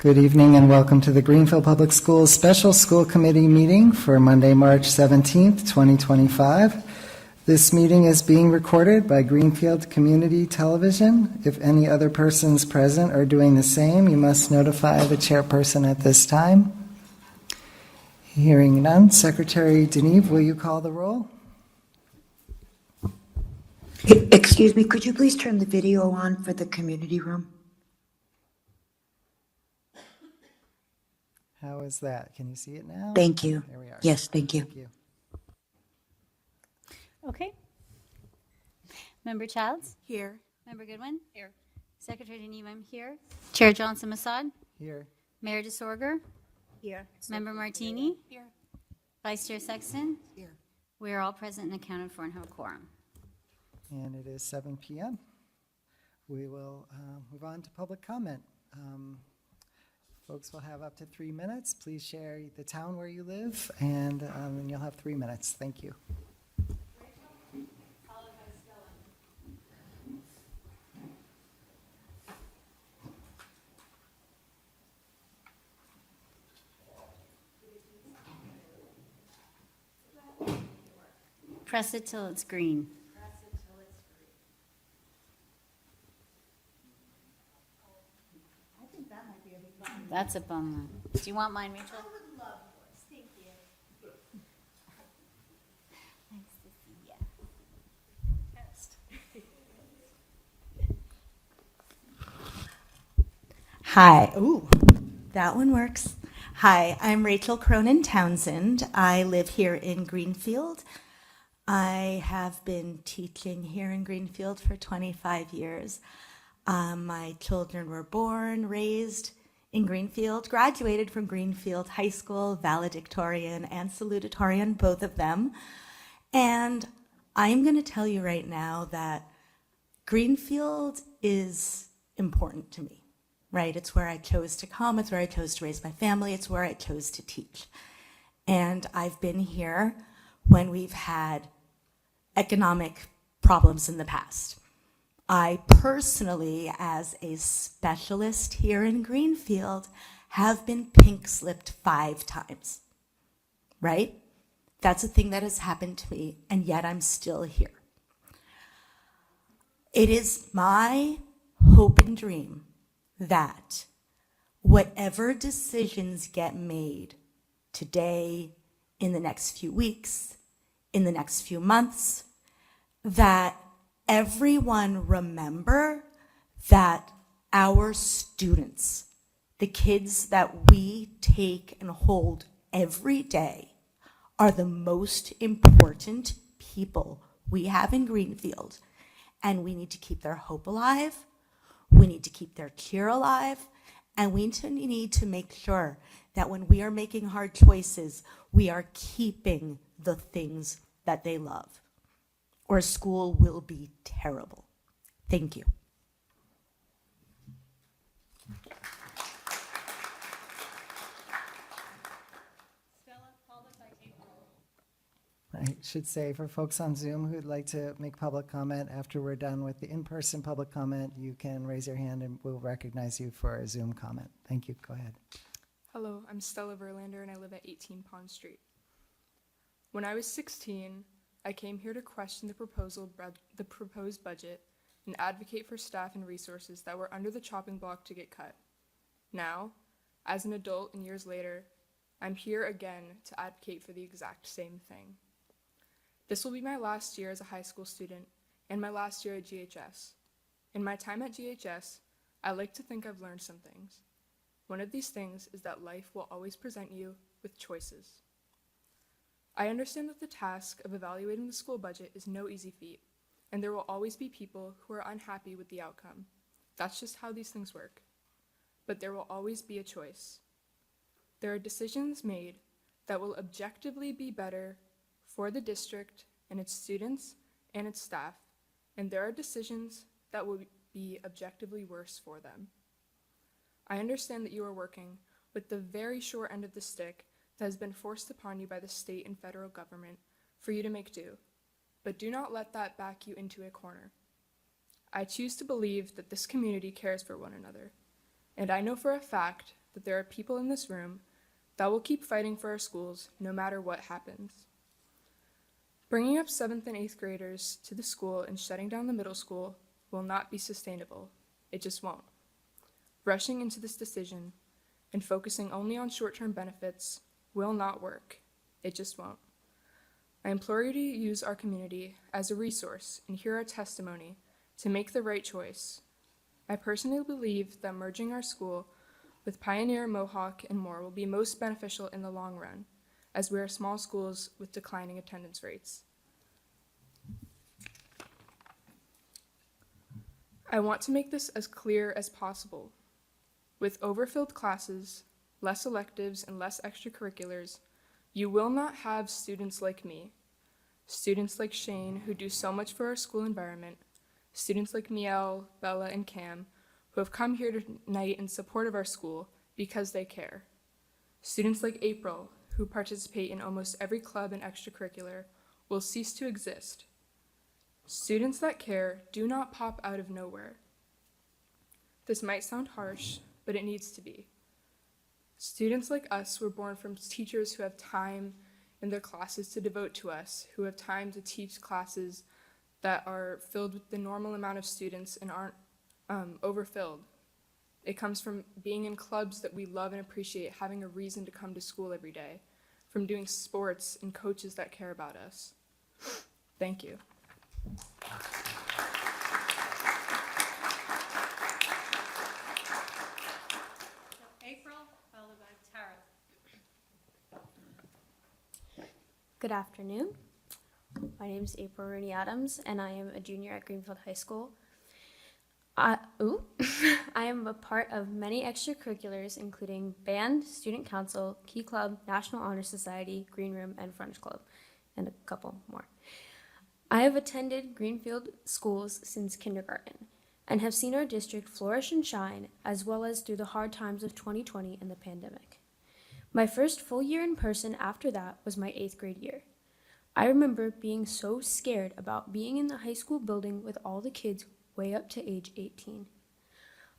Good evening and welcome to the Greenfield Public Schools Special School Committee meeting for Monday, March 17th, 2025. This meeting is being recorded by Greenfield Community Television. If any other persons present are doing the same, you must notify the chairperson at this time. Hearing none, Secretary Deneve, will you call the roll? Excuse me, could you please turn the video on for the community room? How is that? Can you see it now? Thank you. There we are. Yes, thank you. Thank you. Okay. Member Childs? Here. Member Goodwin? Here. Secretary Deneve, I'm here. Chair Johnson Masad? Here. Mayor DeSorger? Here. Member Martini? Here. Vice Chair Sexton? Here. We are all present and accounted for and have a quorum. And it is 7 p.m. We will move on to public comment. Folks will have up to 3 minutes. Please share the town where you live, and then you'll have 3 minutes. Thank you. Press it till it's green. That's a bummer. Do you want mine, Rachel? I would love yours. Thank you. Nice to see ya. Hi. Ooh, that one works. Hi, I'm Rachel Cronin Townsend. I live here in Greenfield. I have been teaching here in Greenfield for 25 years. My children were born, raised in Greenfield, graduated from Greenfield High School, valedictorian and salutatorian, both of them. And I'm going to tell you right now that Greenfield is important to me, right? It's where I chose to come. It's where I chose to raise my family. It's where I chose to teach. And I've been here when we've had economic problems in the past. I personally, as a specialist here in Greenfield, have been pink slipped 5 times, right? That's a thing that has happened to me, and yet I'm still here. It is my hope and dream that whatever decisions get made today, in the next few weeks, in the next few months, that everyone remember that our students, the kids that we take and hold every day, are the most important people we have in Greenfield. And we need to keep their hope alive. We need to keep their cheer alive. And we need to make sure that when we are making hard choices, we are keeping the things that they love, or school will be terrible. Thank you. I should say for folks on Zoom who'd like to make public comment after we're done with the in-person public comment, you can raise your hand and we'll recognize you for a Zoom comment. Thank you. Go ahead. Hello, I'm Stella Verlander and I live at 18 Pond Street. When I was 16, I came here to question the proposed budget and advocate for staff and resources that were under the chopping block to get cut. Now, as an adult and years later, I'm here again to advocate for the exact same thing. This will be my last year as a high school student and my last year at GHS. In my time at GHS, I like to think I've learned some things. One of these things is that life will always present you with choices. I understand that the task of evaluating the school budget is no easy feat, and there will always be people who are unhappy with the outcome. That's just how these things work. But there will always be a choice. There are decisions made that will objectively be better for the district and its students and its staff, and there are decisions that will be objectively worse for them. I understand that you are working with the very short end of the stick that has been forced upon you by the state and federal government for you to make do, but do not let that back you into a corner. I choose to believe that this community cares for one another, and I know for a fact that there are people in this room that will keep fighting for our schools no matter what happens. Bringing up 7th and 8th graders to the school and shutting down the middle school will not be sustainable. It just won't. Rushing into this decision and focusing only on short-term benefits will not work. It just won't. I implore you to use our community as a resource and hear our testimony to make the right choice. I personally believe that merging our school with Pioneer, Mohawk, and more will be most beneficial in the long run, as we are small schools with declining attendance rates. I want to make this as clear as possible. With overfilled classes, less electives, and less extracurriculars, you will not have students like me, students like Shane, who do so much for our school environment, students like Miel, Bella, and Cam, who have come here tonight in support of our school because they care. Students like April, who participate in almost every club and extracurricular, will cease to exist. Students that care do not pop out of nowhere. This might sound harsh, but it needs to be. Students like us were born from teachers who have time in their classes to devote to us, who have time to teach classes that are filled with the normal amount of students and aren't overfilled. It comes from being in clubs that we love and appreciate, having a reason to come to school every day, from doing sports and coaches that care about us. Thank you. April, followed by Tara. Good afternoon. My name is April Rooney Adams, and I am a junior at Greenfield High School. I am a part of many extracurriculars, including band, student council, Key Club, National Honor Society, Green Room, and French Club, and a couple more. I have attended Greenfield schools since kindergarten and have seen our district flourish and shine, as well as through the hard times of 2020 and the pandemic. My first full year in person after that was my 8th grade year. I remember being so scared about being in the high school building with all the kids way up to age 18.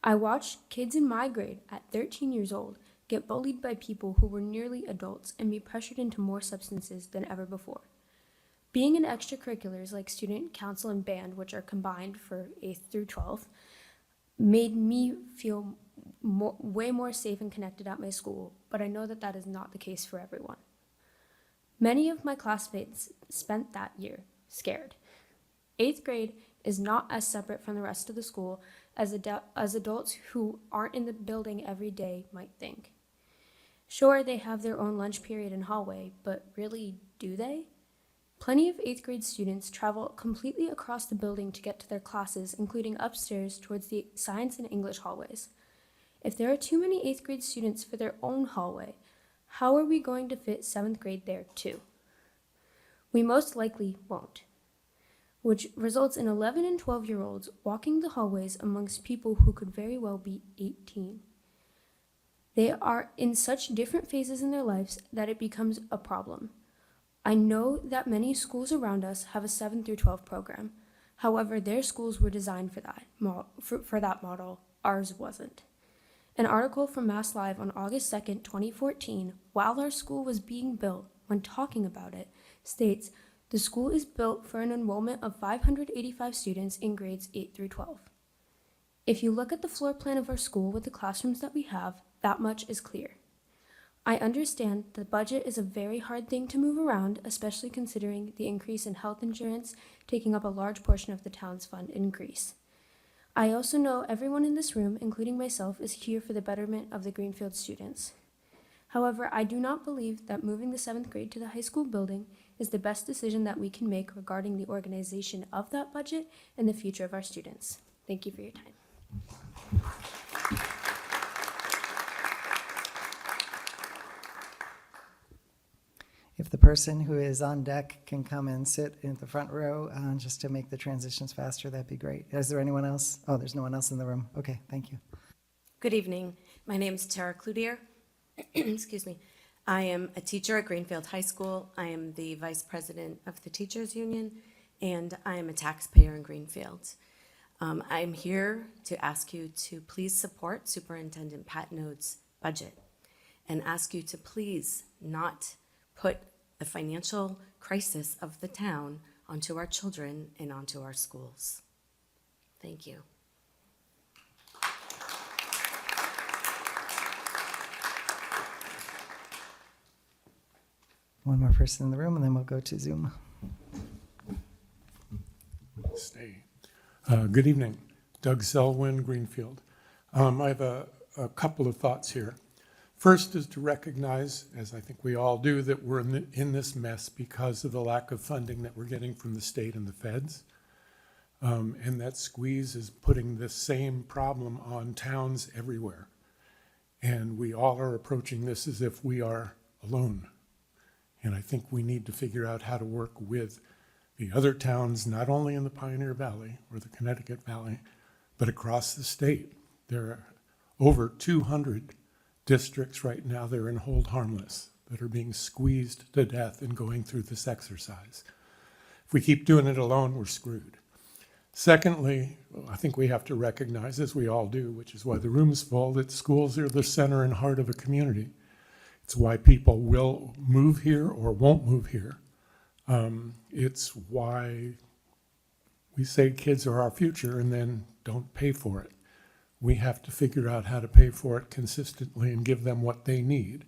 I watched kids in my grade at 13 years old get bullied by people who were nearly adults and be pressured into more substances than ever before. Being in extracurriculars like student council and band, which are combined for 8th through 12th, made me feel way more safe and connected at my school, but I know that that is not the case for everyone. Many of my classmates spent that year scared. 8th grade is not as separate from the rest of the school as adults who aren't in the building every day might think. Sure, they have their own lunch period and hallway, but really, do they? Plenty of 8th grade students travel completely across the building to get to their classes, including upstairs towards the science and English hallways. If there are too many 8th grade students for their own hallway, how are we going to fit 7th grade there too? We most likely won't, which results in 11 and 12-year-olds walking the hallways amongst people who could very well be 18. They are in such different phases in their lives that it becomes a problem. I know that many schools around us have a 7 through 12 program. However, their schools were designed for that model. Ours wasn't. An article from Mass Live on August 2nd, 2014, while our school was being built, when talking about it, states, the school is built for an enrollment of 585 students in grades 8 through 12. If you look at the floor plan of our school with the classrooms that we have, that much is clear. I understand the budget is a very hard thing to move around, especially considering the increase in health insurance taking up a large portion of the town's fund increase. I also know everyone in this room, including myself, is here for the betterment of the Greenfield students. However, I do not believe that moving the 7th grade to the high school building is the best decision that we can make regarding the organization of that budget and the future of our students. Thank you for your time. If the person who is on deck can come and sit in the front row just to make the transitions faster, that'd be great. Is there anyone else? Oh, there's no one else in the room. Okay, thank you. Good evening. My name is Tara Cloutier. Excuse me. I am a teacher at Greenfield High School. I am the vice president of the Teachers Union, and I am a taxpayer in Greenfield. I'm here to ask you to please support Superintendent Pat Node's budget and ask you to please not put the financial crisis of the town onto our children and onto our schools. Thank you. One more person in the room, and then we'll go to Zoom. Stay. Good evening. Doug Selwyn, Greenfield. I have a couple of thoughts here. First is to recognize, as I think we all do, that we're in this mess because of the lack of funding that we're getting from the state and the feds. And that squeeze is putting the same problem on towns everywhere. And we all are approaching this as if we are alone. And I think we need to figure out how to work with the other towns, not only in the Pioneer Valley or the Connecticut Valley, but across the state. There are over 200 districts right now that are in hold harmless, that are being squeezed to death and going through this exercise. If we keep doing it alone, we're screwed. Secondly, I think we have to recognize, as we all do, which is why the room is full, that schools are the center and heart of a community. It's why people will move here or won't move here. It's why we say kids are our future and then don't pay for it. We have to figure out how to pay for it consistently and give them what they need.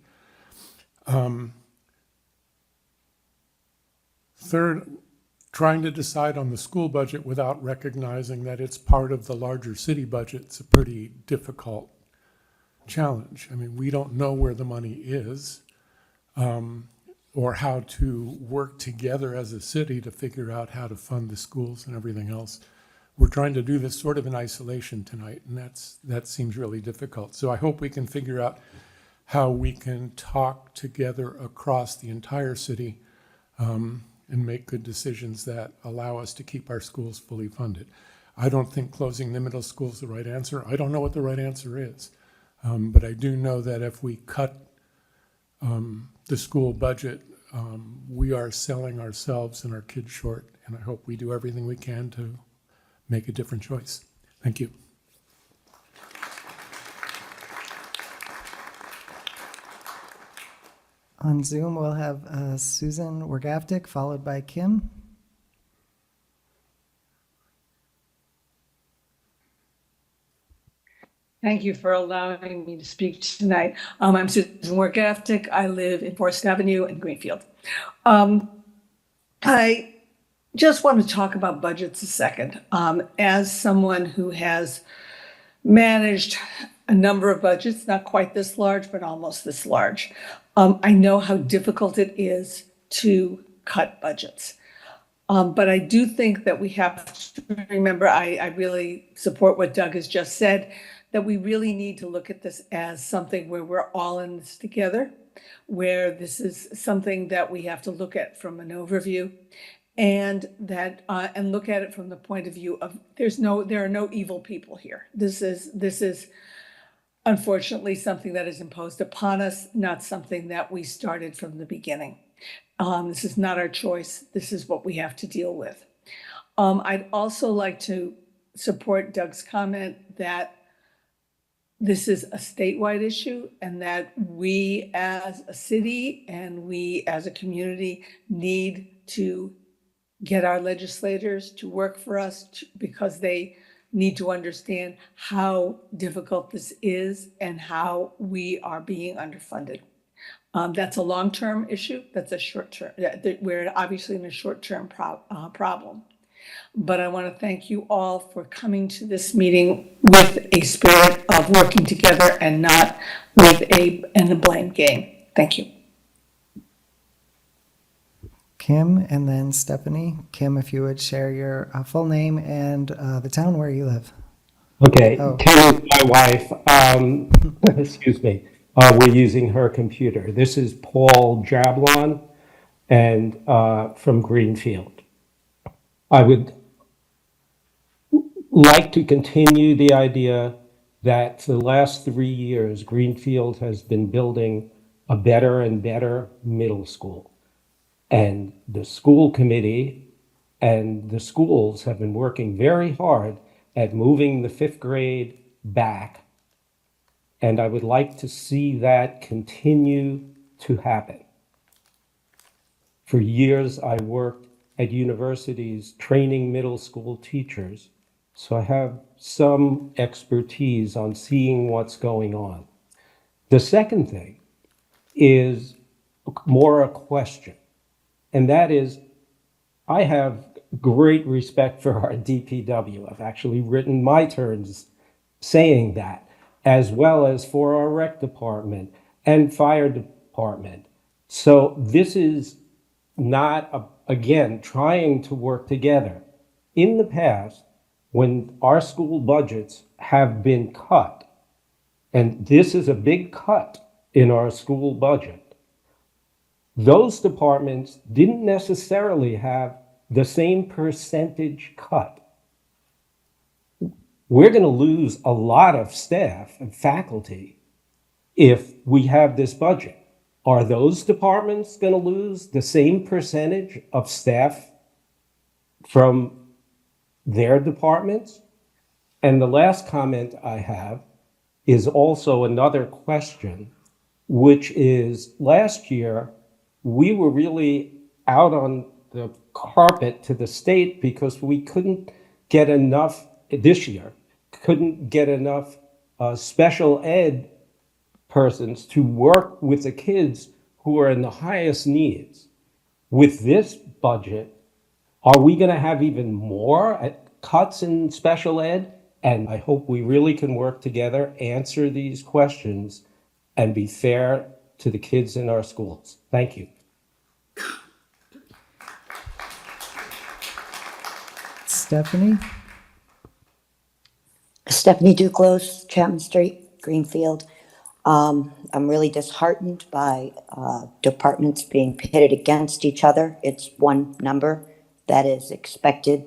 Third, trying to decide on the school budget without recognizing that it's part of the larger city budget is a pretty difficult challenge. I mean, we don't know where the money is, or how to work together as a city to figure out how to fund the schools and everything else. We're trying to do this sort of in isolation tonight, and that seems really difficult. So I hope we can figure out how we can talk together across the entire city and make good decisions that allow us to keep our schools fully funded. I don't think closing the middle school is the right answer. I don't know what the right answer is. But I do know that if we cut the school budget, we are selling ourselves and our kids short, and I hope we do everything we can to make a different choice. Thank you. On Zoom, we'll have Susan Wergavdik, followed by Kim. Thank you for allowing me to speak tonight. I'm Susan Wergaftik. I live in Forest Avenue in Greenfield. I just want to talk about budgets a second. As someone who has managed a number of budgets, not quite this large, but almost this large, I know how difficult it is to cut budgets. But I do think that we have to remember, I really support what Doug has just said, that we really need to look at this as something where we're all in this together, where this is something that we have to look at from an overview, and that and look at it from the point of view of there are no evil people here. This is unfortunately something that is imposed upon us, not something that we started from the beginning. This is not our choice. This is what we have to deal with. I'd also like to support Doug's comment that this is a statewide issue and that we as a city and we as a community need to get our legislators to work for us because they need to understand how difficult this is and how we are being underfunded. That's a long-term issue. That's a short-term. We're obviously in a short-term problem. But I want to thank you all for coming to this meeting with a spirit of working together and not with a blame game. Thank you. Kim, and then Stephanie. Kim, if you would share your full name and the town where you live. Okay, Oh. Kim is my wife. Excuse me. We're using her computer. This is Paul Jablon and from Greenfield. I would like to continue the idea that for the last 3 years, Greenfield has been building a better and better middle school. And the school committee and the schools have been working very hard at moving the 5th grade back And I would like to see that continue to happen. For years, I worked at universities training middle school teachers, so I have some expertise on seeing what's going on. The second thing is more a question, and that is, I have great respect for our DPW. I've actually written my turns saying that, as well as for our rec department and fire department. So this is not, again, trying to work together. In the past, when our school budgets have been cut, and this is a big cut in our school budget, those departments didn't necessarily have the same percentage cut. We're going to lose a lot of staff and faculty if we have this budget. Are those departments going to lose the same percentage of staff from their departments? And the last comment I have is also another question, which is last year, we were really out on the carpet to the state because we couldn't get enough, this year, couldn't get enough special ed persons to work with the kids who are in the highest needs. With this budget, are we going to have even more cuts in special ed? And I hope we really can work together, answer these questions, and be fair to the kids in our schools. Thank you. Stephanie? Stephanie Duclos, Chapman Street, Greenfield. I'm really disheartened by departments being pitted against each other. It's one number that is expected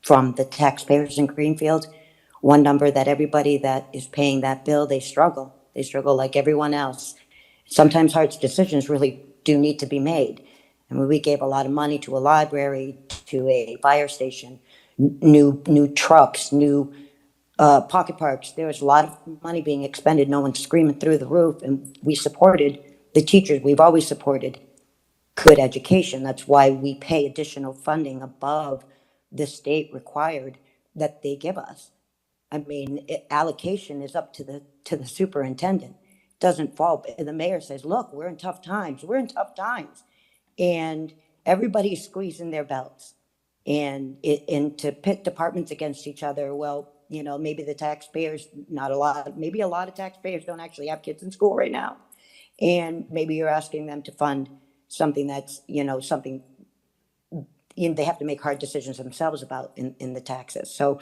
from the taxpayers in Greenfield. One number that everybody that is paying that bill, they struggle. They struggle like everyone else. Sometimes hard decisions really do need to be made. I mean, we gave a lot of money to a library, to a fire station, new trucks, new pocket parks. There was a lot of money being expended. No one's screaming through the roof. And we supported the teachers. We've always supported good education. That's why we pay additional funding above the state required that they give us. I mean, allocation is up to the superintendent. It doesn't fall. The mayor says, look, we're in tough times. We're in tough times. And everybody's squeezing their belts. And to pit departments against each other, well, you know, maybe the taxpayers, maybe a lot of taxpayers don't actually have kids in school right now. And maybe you're asking them to fund something that's, something they have to make hard decisions themselves about in the taxes. So,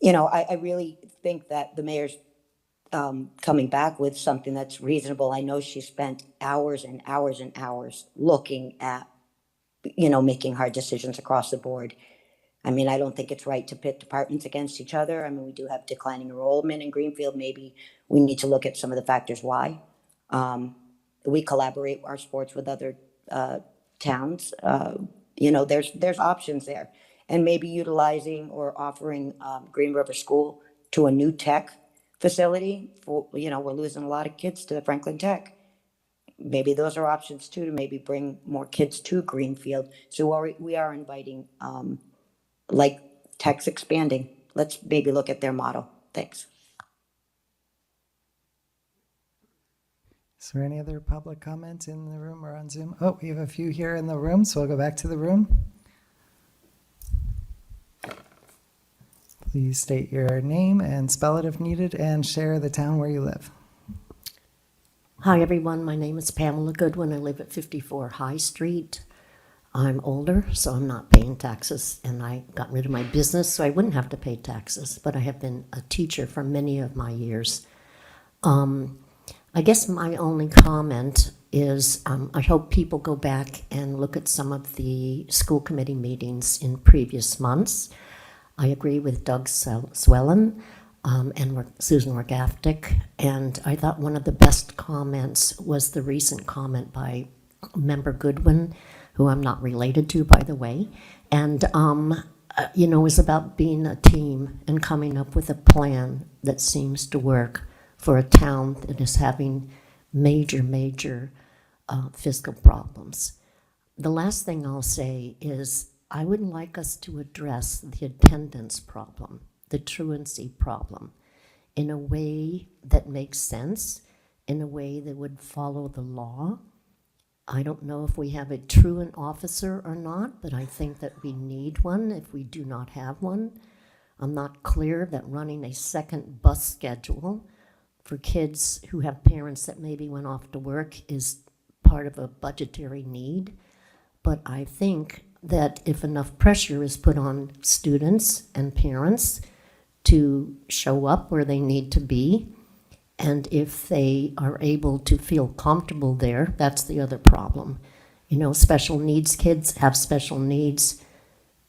I really think that the mayor's coming back with something that's reasonable. I know she spent hours and hours and hours looking at, making hard decisions across the board. I mean, I don't think it's right to pit departments against each other. I mean, we do have declining enrollment in Greenfield. Maybe we need to look at some of the factors why. We collaborate our sports with other towns. There's options there. And maybe utilizing or offering Green River School to a new tech facility. We're losing a lot of kids to Franklin Tech. Maybe those are options too, to maybe bring more kids to Greenfield. So we are inviting, like Tech's expanding. Let's maybe look at their model. Thanks. Is there any other public comment in the room or on Zoom? Oh, we have a few here in the room, so we'll go back to the room. Please state your name and spell it if needed, and share the town where you live. Hi, everyone. My name is Pamela Goodwin. I live at 54 High Street. I'm older, so I'm not paying taxes, and I got rid of my business so I wouldn't have to pay taxes, but I have been a teacher for many of my years. I guess my only comment is I hope people go back and look at some of the school committee meetings in previous months. I agree with Doug Swellen and Susan Wargaftic, and I thought one of the best comments was the recent comment by Member Goodwin, who I'm not related to, by the way, and is about being a team and coming up with a plan that seems to work for a town that is having major fiscal problems. The last thing I'll say is I would like us to address the attendance problem, the truancy problem, in a way that makes sense, in a way that would follow the law. I don't know if we have a truant officer or not, but I think that we need one if we do not have one. I'm not clear that running a second bus schedule for kids who have parents that maybe went off to work is part of a budgetary need. But I think that if enough pressure is put on students and parents to show up where they need to be, and if they are able to feel comfortable there, that's the other problem. You know, special needs kids have special needs.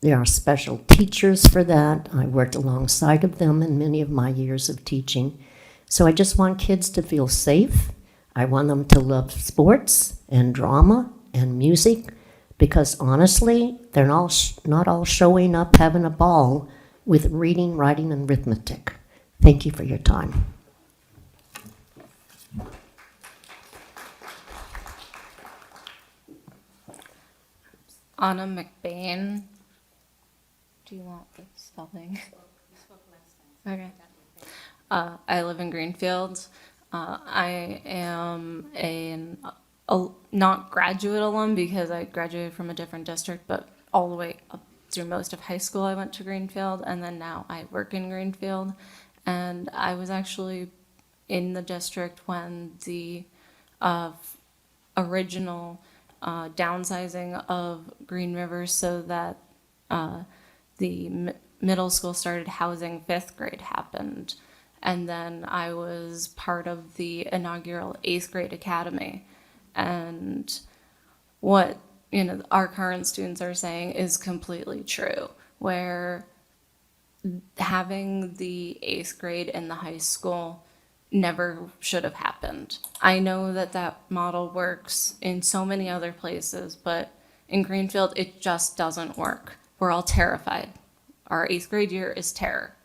There are special teachers for that. I worked alongside of them in many of my years of teaching. So I just want kids to feel safe. I want them to love sports and drama and music, because honestly, they're not all showing up having a ball with reading, writing, and arithmetic. Thank you for your time. Anna McBain. Do you want the spelling? Okay. I live in Greenfield. I am a not graduate alum because I graduated from a different district, but all the way up through most of high school I went to Greenfield, and then now I work in Greenfield. And I was actually in the district when the original downsizing of Green River so that the middle school started housing fifth grade happened. And then I was part of the inaugural eighth grade academy. And what, our current students are saying is completely true, where having the eighth grade in the high school never should have happened. I know that that model works in so many other places, but in Greenfield, it just doesn't work. We're all terrified. Our eighth grade year is terror.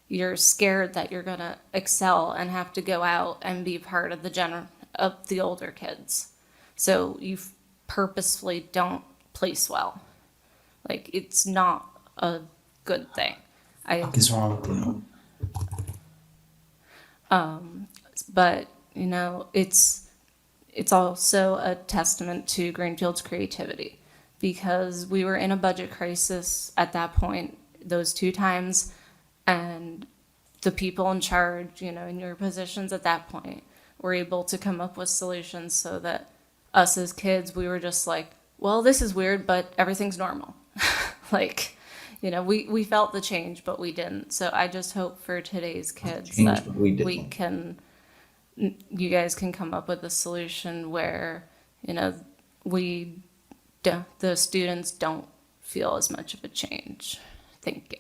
You're scared that you're gonna excel and have to go out and be part of the older kids. So you purposefully don't place well. Like, it's not a good thing. What is wrong with you? But it's also a testament to Greenfield's creativity, because we were in a budget crisis at that point, those two times, and the people in charge, in your positions at that point, were able to come up with solutions so that us as kids, we were just like, well, this is weird, but everything's normal. We felt the change, but we didn't. So I just hope for today's kids that you guys can come up with a solution where, the students don't feel as much of a change. Thank you.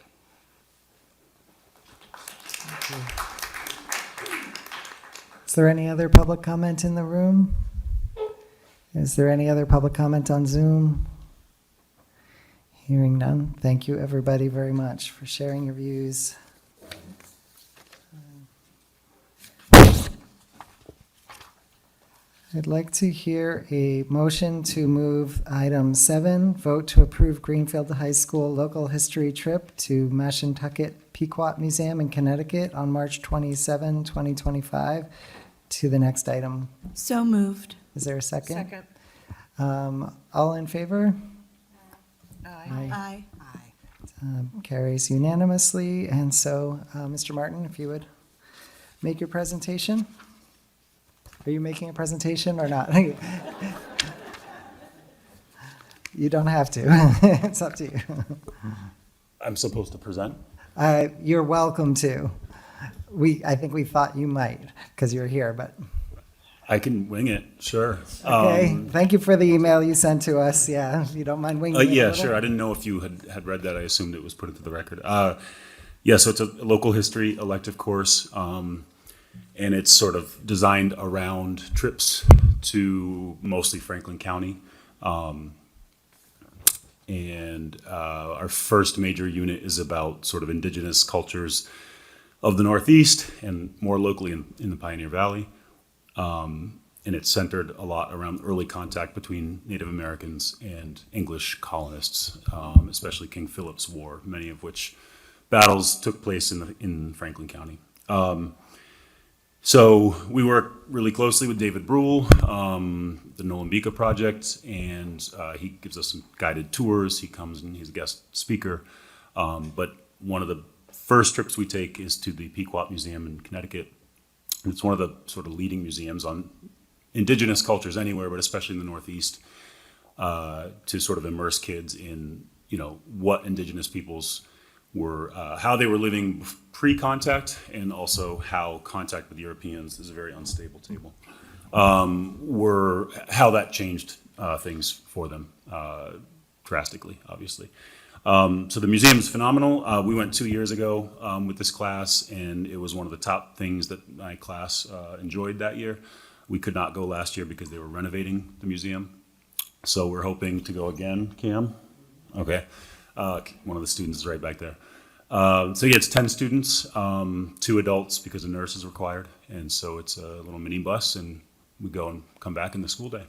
Is there any other public comment in the room? Is there any other public comment on Zoom? Hearing none. Thank you, everybody, very much for sharing your views. I'd like to hear a motion to move item 7, vote to approve Greenfield High School local history trip to Mashantucket Pequot Museum in Connecticut on March 27, 2025, to the next item. So moved. Is there a second? Second. All in favor? Aye. Carries unanimously. And so, Mr. Martin, if you would make your presentation. Are you making a presentation or not? You don't have to. It's up to you. I'm supposed to present? You're welcome to. I think we thought you might because you're here, but. I can wing it, sure. Okay, thank you for the email you sent to us. Yeah, if you don't mind winging it. Yeah, sure. I didn't know if you had read that. I assumed it was put into the record. So it's a local history elective course, and it's sort of designed around trips to mostly Franklin County. And our first major unit is about sort of indigenous cultures of the Northeast and more locally in the Pioneer Valley. And it's centered a lot around early contact between Native Americans and English colonists, especially King Philip's War, many of which battles took place in Franklin County. So we work really closely with David Brule, the Nolambika Project, and he gives us some guided tours. He comes and he's a guest speaker. But one of the first trips we take is to the Pequot Museum in Connecticut. And it's one of the sort of leading museums on indigenous cultures anywhere, but especially in the Northeast, to sort of immerse kids in, what indigenous peoples were, how they were living pre-contact, and also how contact with Europeans, this is a very unstable table, how that changed things for them drastically, obviously. So the museum is phenomenal. We went 2 years ago with this class, and it was one of the top things that my class enjoyed that year. We could not go last year because they were renovating the museum. So we're hoping to go again, Cam? Okay. One of the students is right back there. So yeah, it's 10 students, 2 adults because a nurse is required. And so it's a little mini bus, and we go and come back in the school day.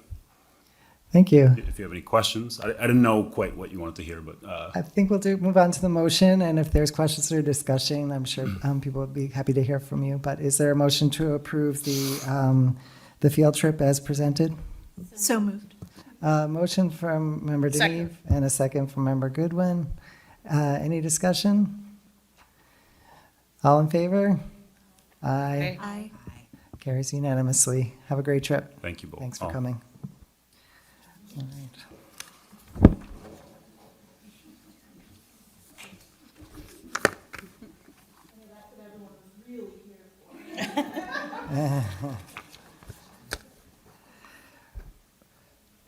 Thank you. If you have any questions, I didn't know quite what you wanted to hear, but I think we'll move on to the motion, and if there's questions or discussion, I'm sure people would be happy to hear from you. But is there a motion to approve the field trip as presented? So moved. Motion from Member Deneve and a second from Member Goodwin. Any discussion? All in favor? Aye. Aye. Carries unanimously. Have a great trip. thank you both. Thanks for Oh. coming. All right.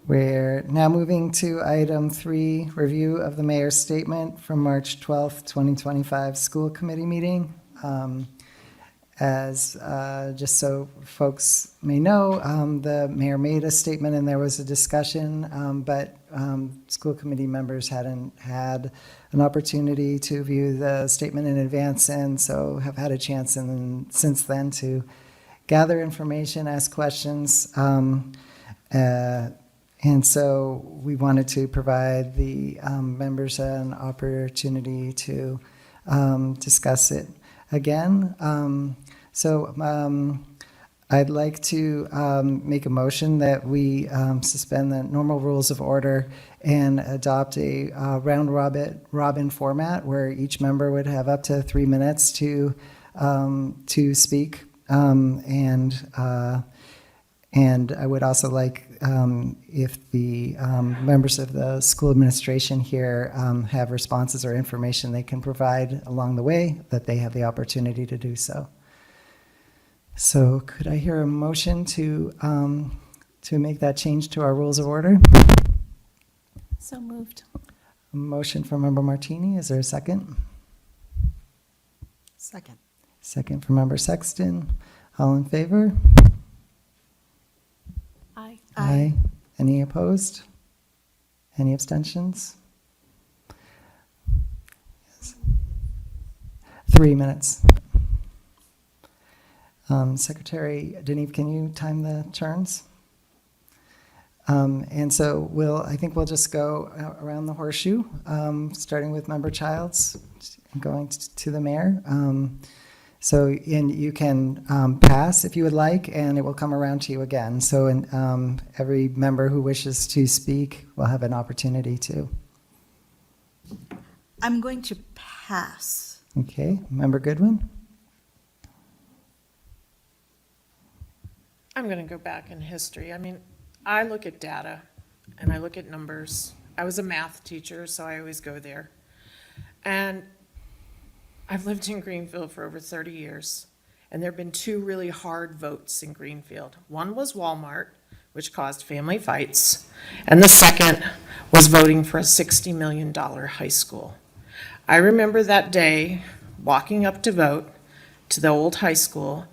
We're now moving to item 3, review of the mayor's statement from March 12th, 2025 school committee meeting. As just so folks may know, the mayor made a statement and there was a discussion, but school committee members hadn't had an opportunity to view the statement in advance, and so have had a chance since then to gather information, ask questions. And so we wanted to provide the members an opportunity to discuss it again. I'd like to make a motion that we suspend the normal rules of order and adopt a round robin format where each member would have up to 3 minutes to speak. And I would also like, if the members of the school administration here have responses or information they can provide along the way, that they have the opportunity to do so. So could I hear a motion to make that change to our rules of order? So moved. A motion from Member Martini. Is there a second? Second. Second from Member Sexton. All in favor? Aye. Aye. Any opposed? Any abstentions? Yes. 3 minutes. Secretary Deneve, can you time the turns? And so I think we'll just go around the horseshoe, starting with Member Childs, going to the mayor. And you can pass if you would like, and it will come around to you again. So every member who wishes to speak will have an opportunity to. I'm going to pass. Okay, Member Goodwin? I'm going to go back in history. I mean, I look at data and I look at numbers. I was a math teacher, so I always go there. And I've lived in Greenfield for over 30 years, and there have been 2 really hard votes in Greenfield. One was Walmart, which caused family fights, and the second was voting for a $60 million high school. I remember that day walking up to vote to the old high school,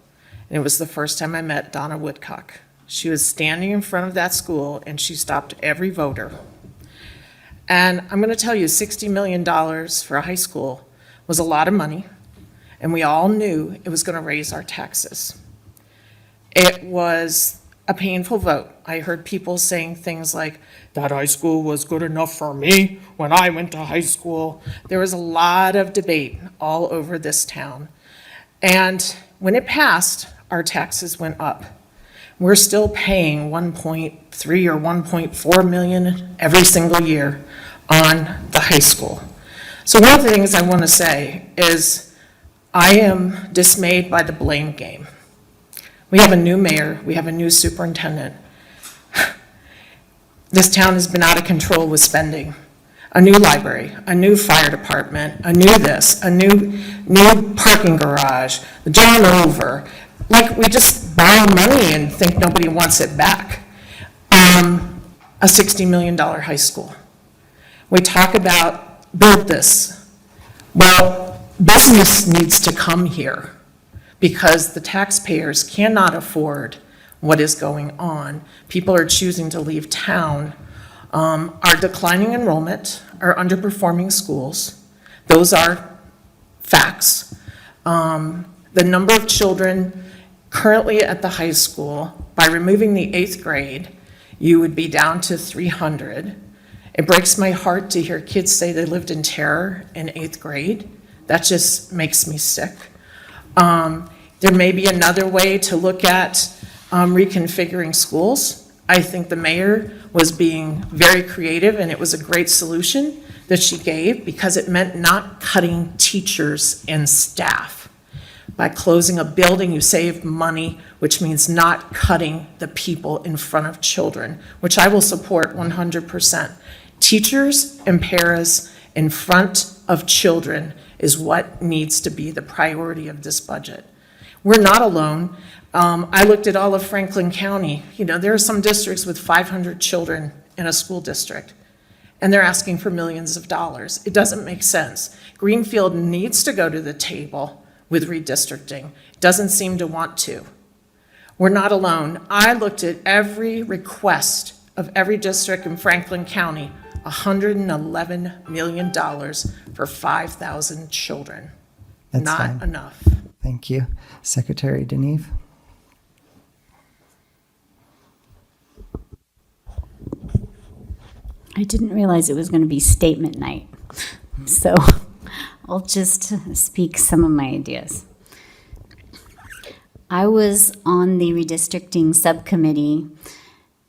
and it was the first time I met Donna Woodcock. She was standing in front of that school, and she stopped every voter. And I'm going to tell you, $60 million for a high school was a lot of money, and we all knew it was going to raise our taxes. It was a painful vote. I heard people saying things like, that high school was good enough for me when I went to high school. There was a lot of debate all over this town. And when it passed, our taxes went up. We're still paying 1.3 or 1.4 million every single year on the high school. So one of the things I want to say is I am dismayed by the blame game. We have a new mayor, we have a new superintendent. This town has been out of control with spending. A new library, a new fire department, a new this, a new parking garage, the darn over. Like, we just borrow money and think nobody wants it back. A $60 million high school. We talk about build this. Well, business needs to come here because the taxpayers cannot afford what is going on. People are choosing to leave town. Our declining enrollment, our underperforming schools, those are facts. The number of children currently at the high school, by removing the 8th grade, you would be down to 300. It breaks my heart to hear kids say they lived in terror in 8th grade. That just makes me sick. There may be another way to look at reconfiguring schools. I think the mayor was being very creative, and it was a great solution that she gave because it meant not cutting teachers and staff. By closing a building, you save money, which means not cutting the people in front of children, which I will support 100%. Teachers and paras in front of children is what needs to be the priority of this budget. We're not alone. I looked at all of Franklin County. You know, there are some districts with 500 children in a school district, and they're asking for millions of dollars. It doesn't make sense. Greenfield needs to go to the table with redistricting. It doesn't seem to want to. We're not alone. I looked at every request of every district in Franklin County, $111 million for 5,000 children. That's Not fine. enough. Thank you. Secretary Deneve? I didn't realize it was going to be statement night, so I'll just speak some of my ideas. I was on the redistricting subcommittee,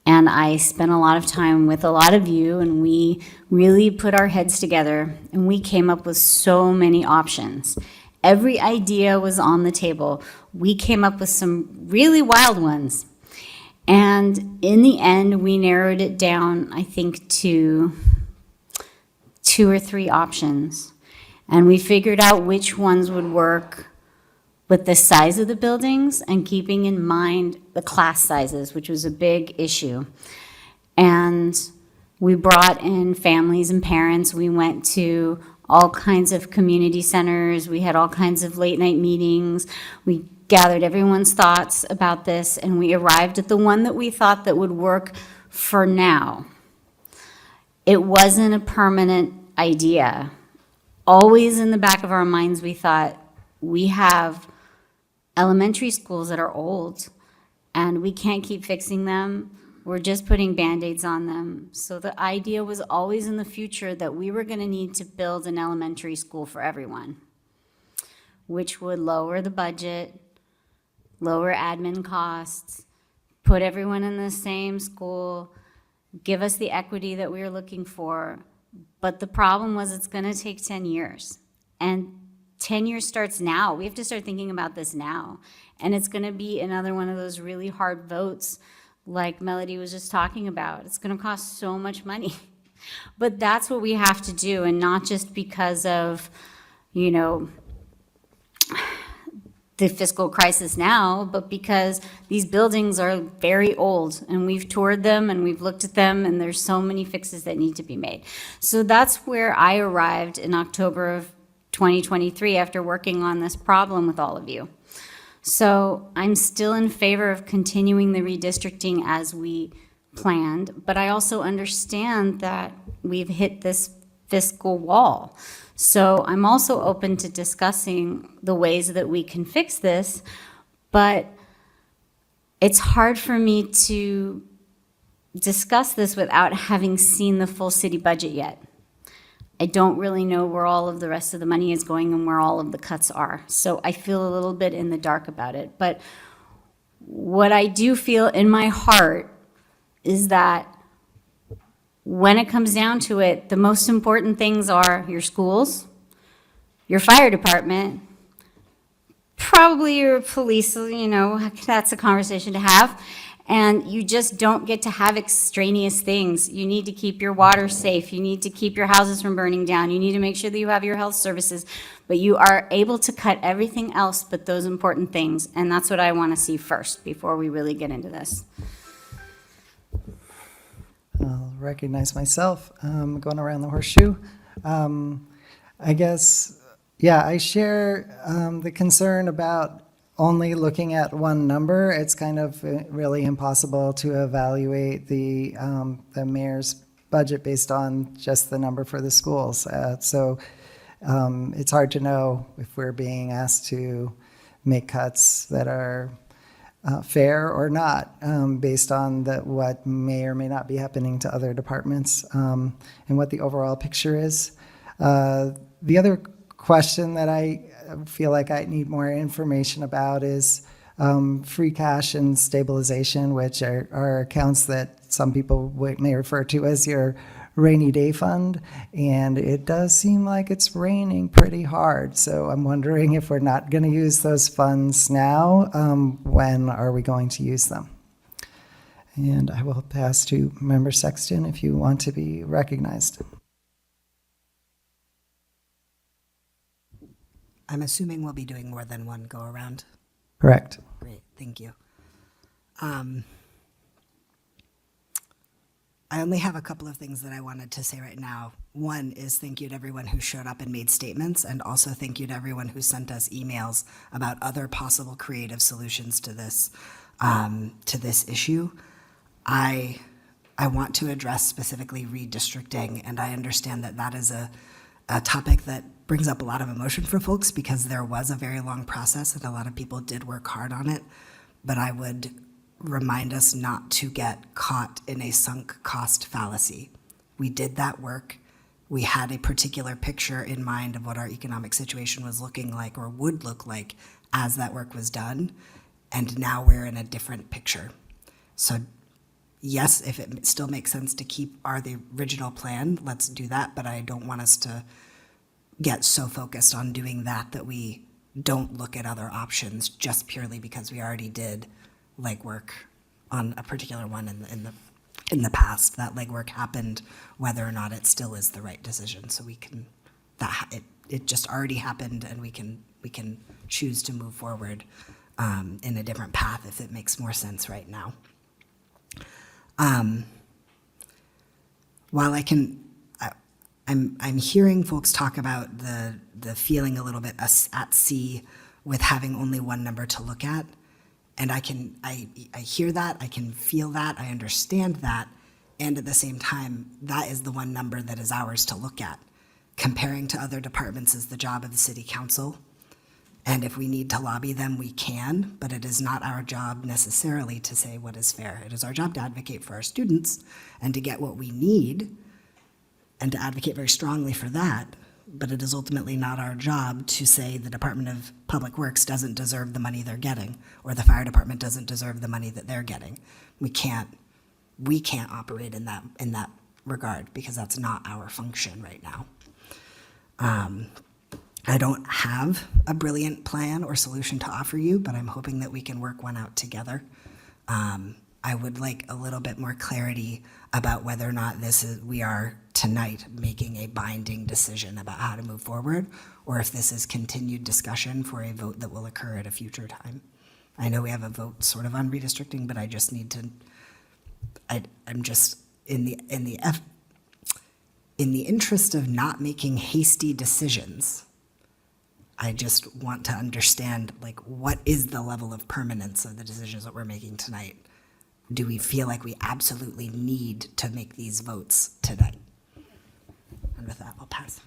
and I spent a lot of time with a lot of you, and we really put our heads together, and we came up with so many options. Every idea was on the table. We came up with some really wild ones. And in the end, we narrowed it down, I think, to 2 or 3 options. And we figured out which ones would work with the size of the buildings and keeping in mind the class sizes, which was a big issue. And we brought in families and parents. We went to all kinds of community centers. We had all kinds of late night meetings. We gathered everyone's thoughts about this, and we arrived at the one that we thought that would work for now. It wasn't a permanent idea. Always in the back of our minds, we thought, we have elementary schools that are old, and we can't keep fixing them. We're just putting Band-Aids on them. So the idea was always in the future that we were going to need to build an elementary school for everyone, which would lower the budget, lower admin costs, put everyone in the same school, give us the equity that we were looking for. But the problem was it's going to take 10 years. And 10 years starts now. We have to start thinking about this now. And it's going to be another one of those really hard votes like Melody was just talking about. It's going to cost so much money. But that's what we have to do, and not just because of, you know, the fiscal crisis now, but because these buildings are very old, and we've toured them and we've looked at them, and there's so many fixes that need to be made. So that's where I arrived in October of 2023 after working on this problem with all of you. So I'm still in favor of continuing the redistricting as we planned, but I also understand that we've hit this fiscal wall. So I'm also open to discussing the ways that we can fix this, but it's hard for me to discuss this without having seen the full city budget yet. I don't really know where all of the rest of the money is going and where all of the cuts are. So I feel a little bit in the dark about it. But what I do feel in my heart is that when it comes down to it, the most important things are your schools, your fire department, probably your police, that's a conversation to have. And you just don't get to have extraneous things. You need to keep your water safe. You need to keep your houses from burning down. You need to make sure that you have your health services. But you are able to cut everything else but those important things. And that's what I want to see first before we really get into this. I'll recognize myself going around the horseshoe. I guess, yeah, I share the concern about only looking at one number. It's kind of really impossible to evaluate the mayor's budget based on just the number for the schools. So it's hard to know if we're being asked to make cuts that are fair or not, based on what may or may not be happening to other departments, and what the overall picture is. The other question that I feel like I need more information about is free cash and stabilization, which are accounts that some people may refer to as your rainy day fund. And it does seem like it's raining pretty hard. So I'm wondering, if we're not going to use those funds now, when are we going to use them? And I will pass to Member Sexton if you want to be recognized. I'm assuming we'll be doing more than one go around. Correct. Great, thank you. I only have a couple of things that I wanted to say right now. One is thank you to everyone who showed up and made statements, and also thank you to everyone who sent us emails about other possible creative solutions to this issue. I want to address specifically redistricting, and I understand that that is a topic that brings up a lot of emotion for folks because there was a very long process and a lot of people did work hard on it. But I would remind us not to get caught in a sunk cost fallacy. We did that work. We had a particular picture in mind of what our economic situation was looking like or would look like as that work was done. And now we're in a different picture. So yes, if it still makes sense to keep the original plan, let's do that. But I don't want us to get so focused on doing that we don't look at other options just purely because we already did legwork on a particular one in the past. That legwork happened, whether or not it still is the right decision. So it just already happened, and we can choose to move forward in a different path if it makes more sense right now. While I'm hearing folks talk about the feeling a little bit at sea with having only one number to look at, and I hear that, I can feel that, I understand that, and at the same time, that is the one number that is ours to look at. Comparing to other departments is the job of the city council, and if we need to lobby them, we can, but it is not our job necessarily to say what is fair. It is our job to advocate for our students and to get what we need, and to advocate very strongly for that, but it is ultimately not our job to say the Department of Public Works doesn't deserve the money they're getting, or the fire department doesn't deserve the money that they're getting. We can't operate in that regard because that's not our function right now. I don't have a brilliant plan or solution to offer you, but I'm hoping that we can work one out together. I would like a little bit more clarity about whether or not we are tonight making a binding decision about how to move forward, or if this is continued discussion for a vote that will occur at a future time. I know we have a vote sort of on redistricting, but I just need to, I'm just in the interest of not making hasty decisions, I just want to understand, what is the level of permanence of the decisions that we're making tonight? Do we feel like we absolutely need to make these votes tonight? And with that. I'll pass.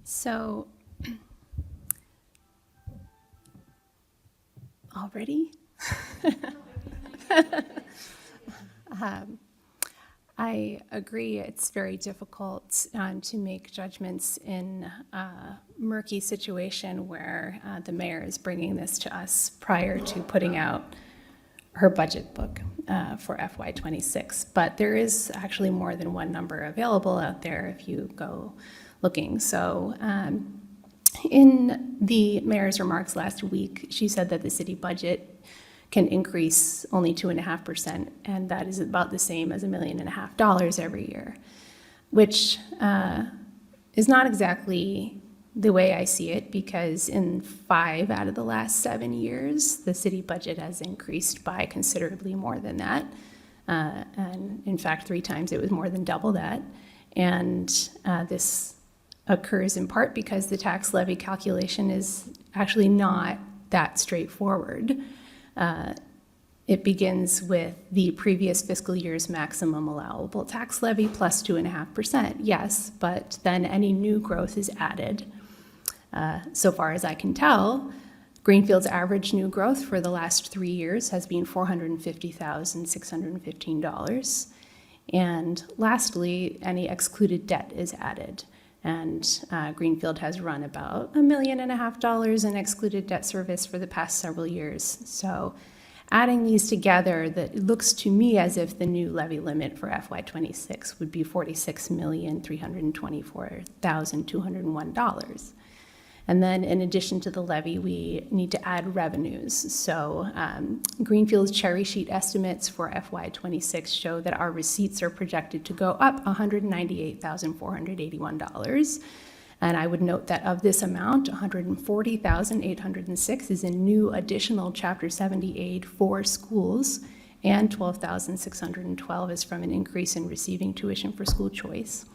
So, already? I agree, it's very difficult to make judgments in a murky situation where the mayor is bringing this to us prior to putting out her budget book for FY26. But there is actually more than one number available out there if you go looking. So in the mayor's remarks last week, she said that the city budget can increase only 2.5%, and that is about the same as $1.5 million every year, which is not exactly the way I see it, because in 5 out of the last 7 years, the city budget has increased by considerably more than that. And in fact, 3 times it was more than double that. And this occurs in part because the tax levy calculation is actually not that straightforward. It begins with the previous fiscal year's maximum allowable tax levy plus 2.5%, yes, but then any new growth is added. So far as I can tell, Greenfield's average new growth for the last 3 years has been $450,615. And lastly, any excluded debt is added. And Greenfield has run about $1.5 million in excluded debt service for the past several years. So adding these together, that it looks to me as if the new levy limit for FY26 would be $46,324,201. And then in addition to the levy, we need to add revenues. So Greenfield's cherry sheet estimates for FY26 show that our receipts are projected to go up $198,481. And I would note that of this amount, $140,806 is in new additional Chapter 70 aid for schools, and $12,612 is from an increase in receiving tuition for school choice.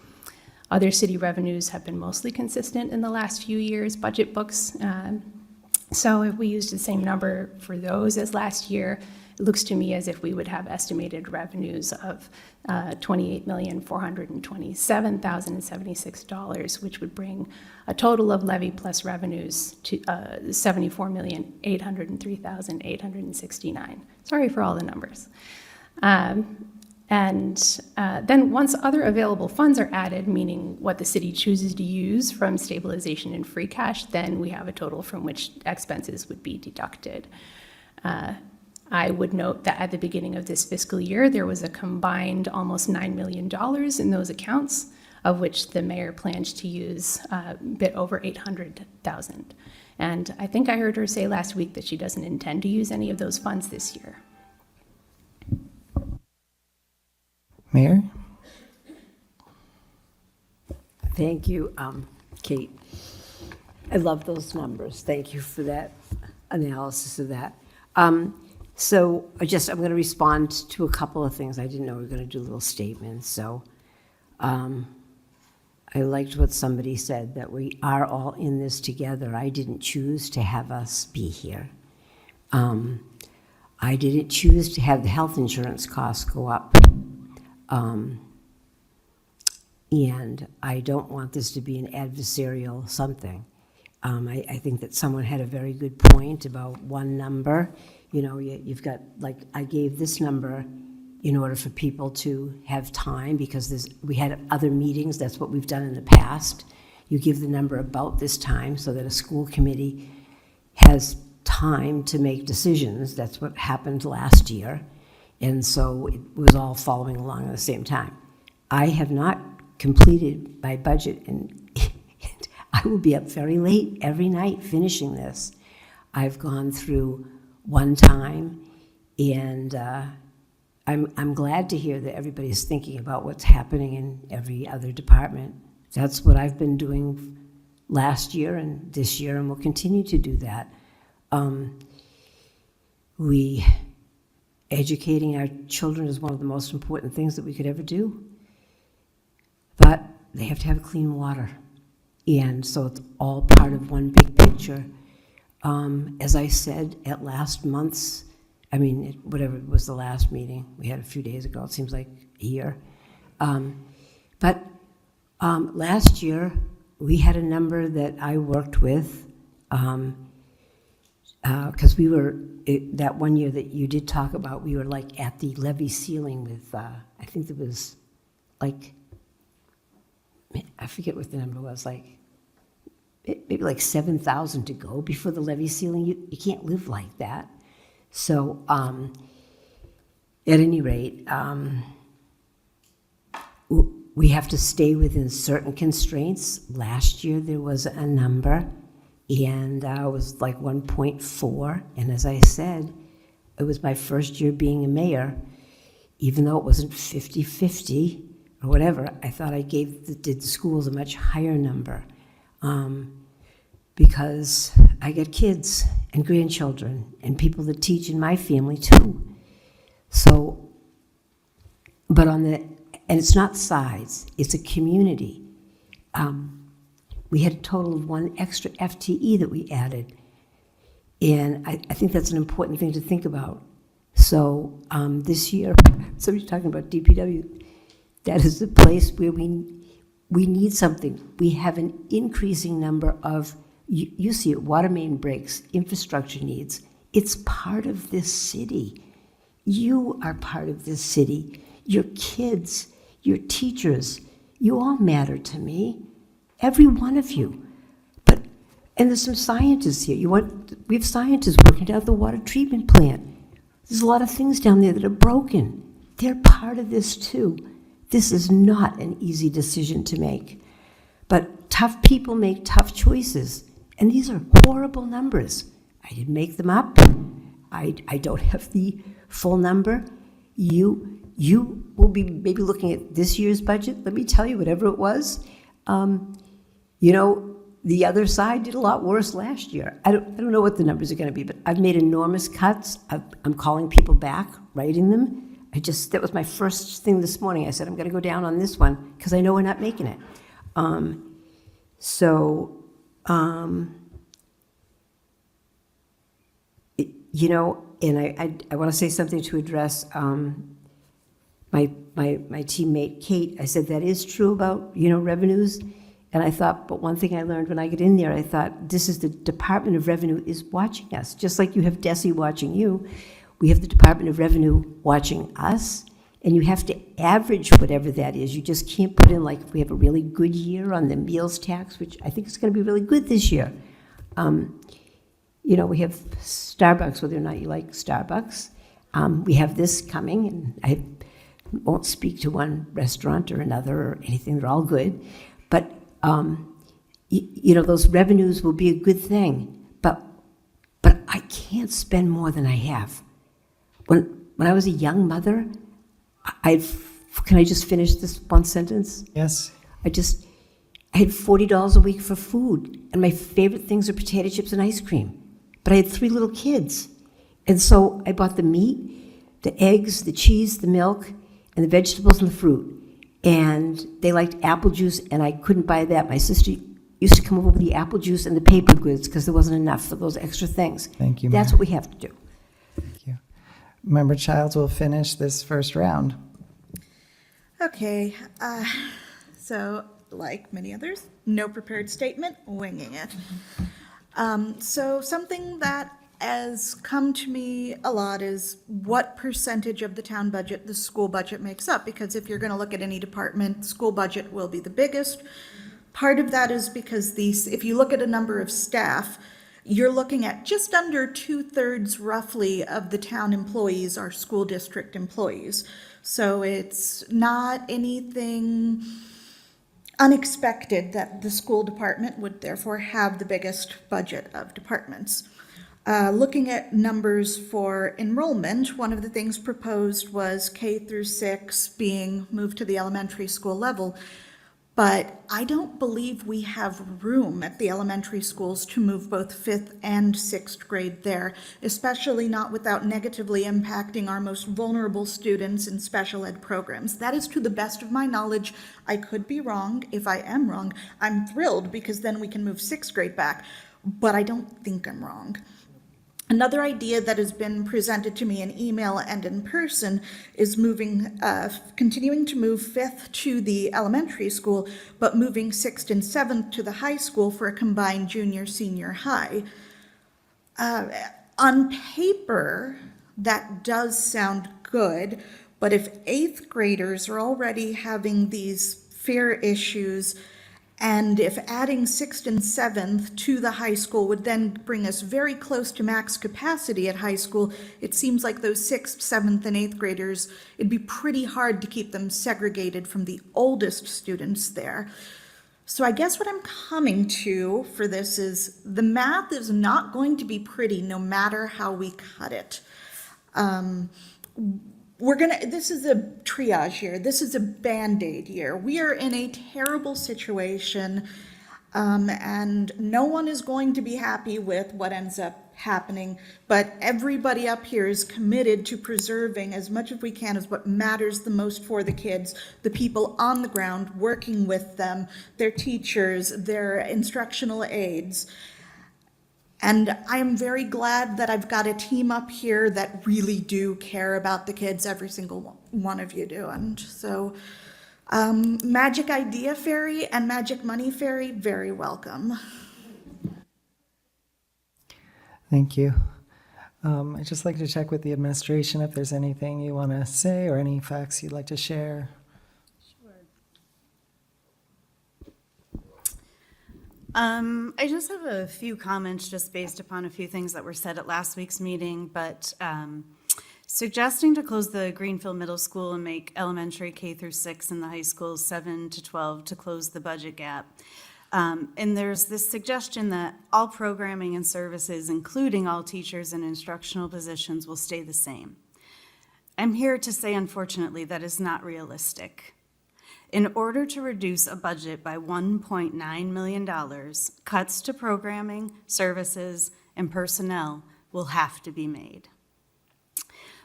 Other city revenues have been mostly consistent in the last few years' budget books. So if we used the same number for those as last year, it looks to me as if we would have estimated revenues of $28,427,076, which would bring a total of levy plus revenues to $74,803,869. Sorry for all the numbers. And then once other available funds are added, meaning what the city chooses to use from stabilization and free cash, then we have a total from which expenses would be deducted. I would note that at the beginning of this fiscal year, there was a combined almost $9 million in those accounts, of which the mayor plans to use a bit over $800,000. And I think I heard her say last week that she doesn't intend to use any of those funds this year. Mayor? Thank you, Kate. I love those numbers. Thank you for that analysis of that. So I'm going to respond to a couple of things. I didn't know we were going to do little statements. So I liked what somebody said, that we are all in this together. I didn't choose to have us be here. I didn't choose to have the health insurance costs go up. And I don't want this to be an adversarial something. I think that someone had a very good point about one number. You know, you've got, like, I gave this number in order for people to have time, because we had other meetings. That's what we've done in the past. You give the number about this time so that a school committee has time to make decisions. That's what happened last year. And so it was all following along at the same time. I have not completed my budget, and I will be up very late every night finishing this. I've gone through one time, and I'm glad to hear that everybody's thinking about what's happening in every other department. That's what I've been doing last year and this year, and we'll continue to do that. Educating our children is one of the most important things that we could ever do. But they have to have clean water. And so it's all part of one big picture. As I said at last month's I mean, whatever was the last meeting we had a few days ago, it seems like a year. But last year, we had a number that I worked with, because we were, that one year that you did talk about, we were like at the levy ceiling with, I think it was like, I forget what the number was, like, maybe like 7,000 to go before the levy ceiling. You can't live like that. So at any rate, we have to stay within certain constraints. Last year there was a number, and it was like 1.4. And as I said, it was my first year being a mayor. Even though it wasn't 50-50 or whatever, I thought I did the schools a much higher number. Because I got kids and grandchildren and people that teach in my family too. So, but and it's not size, it's a community. We had a total of 1 extra FTE that we added. And I think that's an important thing to think about. So this year, somebody's talking about DPW, that is the place where we need something. We have an increasing number of, you see it, water main breaks, infrastructure needs. It's part of this city. You are part of this city. Your kids, your teachers, you all matter to me. Every one of you. And there's some scientists here. We have scientists working down at the water treatment plant. There's a lot of things down there that are broken. They're part of this too. This is not an easy decision to make. But tough people make tough choices. And these are horrible numbers. I didn't make them up. I don't have the full number. You will be maybe looking at this year's budget. Let me tell you, whatever it was, the other side did a lot worse last year. I don't know what the numbers are going to be, but I've made enormous cuts. I'm calling people back, writing them. That was my first thing this morning. I said, I'm going to go down on this one because I know we're not making it. And I want to say something to address my teammate Kate. I said that is true about revenues, and I thought, but one thing I learned when I get in there, I thought this is the Department of Revenue is watching us, just like you have DESE watching you. We have the Department of Revenue watching us, and you have to average whatever that is. You just can't put in, like, if we have a really good year on the meals tax, which I think is going to be really good this year. We have Starbucks, whether or not you like Starbucks. We have this coming, and I won't speak to one restaurant or another or anything. They're all good. But, those revenues will be a good thing. But I can't spend more than I have. When I was a young mother, can I just finish this one sentence? Yes. I had $40 a week for food, and my favorite things are potato chips and ice cream. But I had 3 little kids. And so I bought the meat, the eggs, the cheese, the milk, and the vegetables and the fruit. And they liked apple juice, and I couldn't buy that. My sister used to come over with the apple juice and the paper goods because there wasn't enough for those extra things. Thank you, That's Mayor. what we have to do. Thank you. Member Childs will finish this first round. Okay, so like many others, no prepared statement, winging it. So something that has come to me a lot is what percentage of the town budget the school budget makes up, because if you're going to look at any department, school budget will be the biggest. Part of that is because if you look at a number of staff, you're looking at just under 2/3 roughly of the town employees are school district employees. So it's not anything unexpected that the school department would therefore have the biggest budget of departments. Looking at numbers for enrollment, one of the things proposed was K through 6 being moved to the elementary school level. But I don't believe we have room at the elementary schools to move both 5th and 6th grade there, especially not without negatively impacting our most vulnerable students in special ed programs. That is to the best of my knowledge. I could be wrong. If I am wrong, I'm thrilled because then we can move 6th grade back, but I don't think I'm wrong. Another idea that has been presented to me in email and in person is continuing to move 5th to the elementary school, but moving 6th and 7th to the high school for a combined junior-senior high. On paper, that does sound good, but if 8th graders are already having these fear issues, and if adding 6th and 7th to the high school would then bring us very close to max capacity at high school, it seems like those 6th, 7th, and 8th graders, it'd be pretty hard to keep them segregated from the oldest students there. So I guess what I'm coming to for this is the math is not going to be pretty no matter how we cut it. This is a triage year. This is a Band-Aid year. We are in a terrible situation, and no one is going to be happy with what ends up happening, but everybody up here is committed to preserving as much as we can as what matters the most for the kids, the people on the ground working with them, their teachers, their instructional aides. And I am very glad that I've got a team up here that really do care about the kids, every single one of you do. And so Magic Idea Fairy and Magic Money Fairy, very welcome. Thank you. I'd just like to check with the administration if there's anything you want to say or any facts you'd like to share. I just have a few comments just based upon a few things that were said at last week's meeting, but suggesting to close the Greenfield Middle School and make elementary K through 6 and the high school 7 to 12 to close the budget gap. And there's this suggestion that all programming and services, including all teachers and instructional positions, will stay the same. I'm here to say, unfortunately, that is not realistic. In order to reduce a budget by $1.9 million, cuts to programming, services, and personnel will have to be made.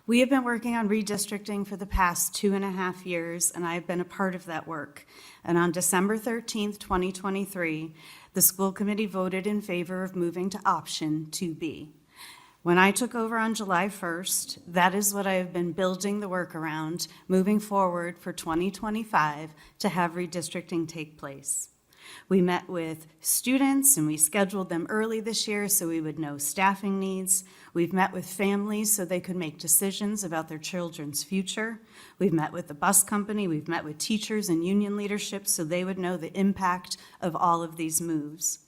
We have been working on redistricting for the past 2.5 years, and I've been a part of that work. And on December 13th, 2023, the school committee voted in favor of moving to option 2B. When I took over on July 1st, that is what I have been building the work around, moving forward for 2025 to have redistricting take place. We met with students and we scheduled them early this year so we would know staffing needs. We've met with families so they could make decisions about their children's future. We've met with the bus company. We've met with teachers and union leadership so they would know the impact of all of these moves.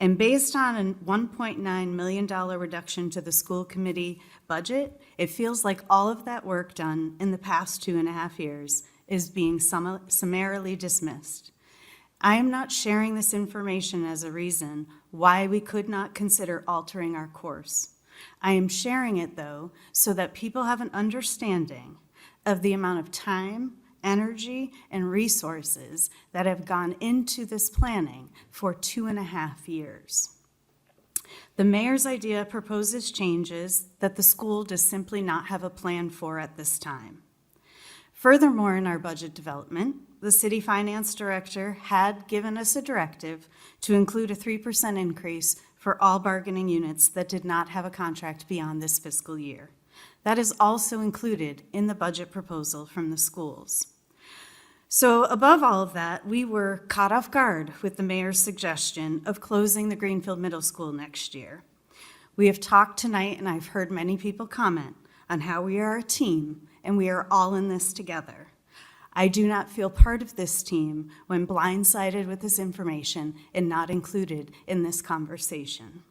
And based on a $1.9 million reduction to the school committee budget, it feels like all of that work done in the past 2.5 years is being summarily dismissed. I am not sharing this information as a reason why we could not consider altering our course. I am sharing it, though, so that people have an understanding of the amount of time, energy, and resources that have gone into this planning for 2.5 years. The mayor's idea proposes changes that the school does simply not have a plan for at this time. Furthermore, in our budget development, the city finance director had given us a directive to include a 3% increase for all bargaining units that did not have a contract beyond this fiscal year. That is also included in the budget proposal from the schools. So above all of that, we were caught off guard with the mayor's suggestion of closing the Greenfield Middle School next year. We have talked tonight, and I've heard many people comment on how we are a team and we are all in this together. I do not feel part of this team when blindsided with this information and not included in this conversation.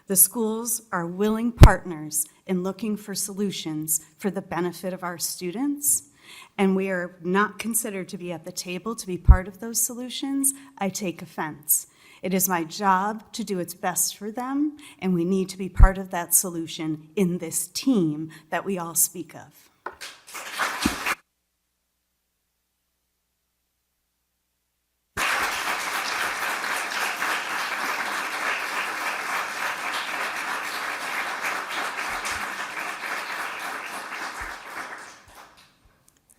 The schools are willing partners in looking for solutions for the benefit of our students, and we are not considered to be at the table to be part of those solutions. I take offense. It is my job to do its best for them, and we need to be part of that solution in this team that we all speak of.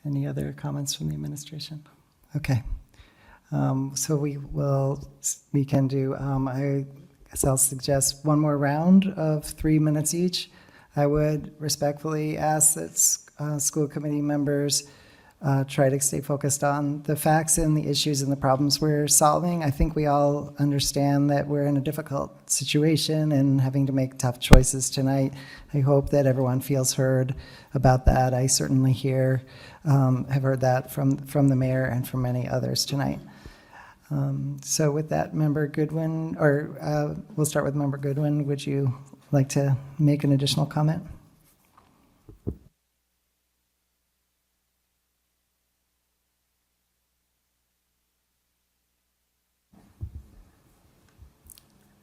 Any other comments from the administration? Okay. So we can do, I guess I'll suggest one more round of 3 minutes each. I would respectfully ask that school committee members try to stay focused on the facts and the issues and the problems we're solving. I think we all understand that we're in a difficult situation and having to make tough choices tonight. I hope that everyone feels heard about that. I certainly have heard that from the mayor and from many others tonight. So with that, Member Goodwin, or we'll start with Member Goodwin. Would you like to make an additional comment?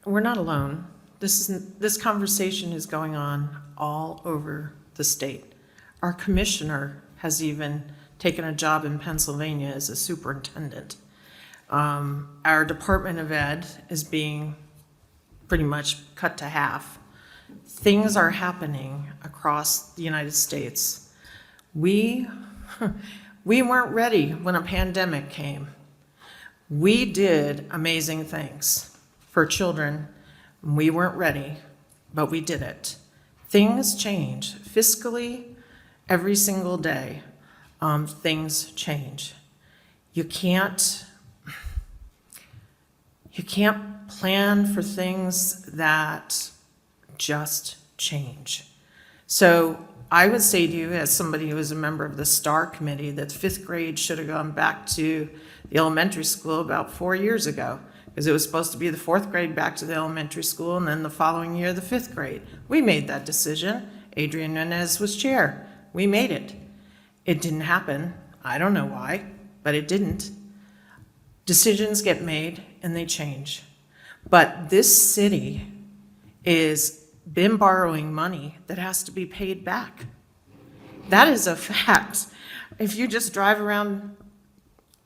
We're not alone. This conversation is going on all over the state. Our commissioner has even taken a job in Pennsylvania as a superintendent. Our Department of Ed is being pretty much cut to half. Things are happening across the United States. We weren't ready when a pandemic came. We did amazing things for children. We weren't ready, but we did it. Things change fiscally every single day. Things change. You can't plan for things that just change. So I would say to you, as somebody who is a member of the STAR committee, that fifth grade should have gone back to the elementary school about 4 years ago, because it was supposed to be the fourth grade back to the elementary school, and then the following year, the fifth grade. We made that decision. Adrian Nunez was chair. We made it. It didn't happen. I don't know why, but it didn't. Decisions get made and they change. But this city is been borrowing money that has to be paid back. That is a fact. If you just drive around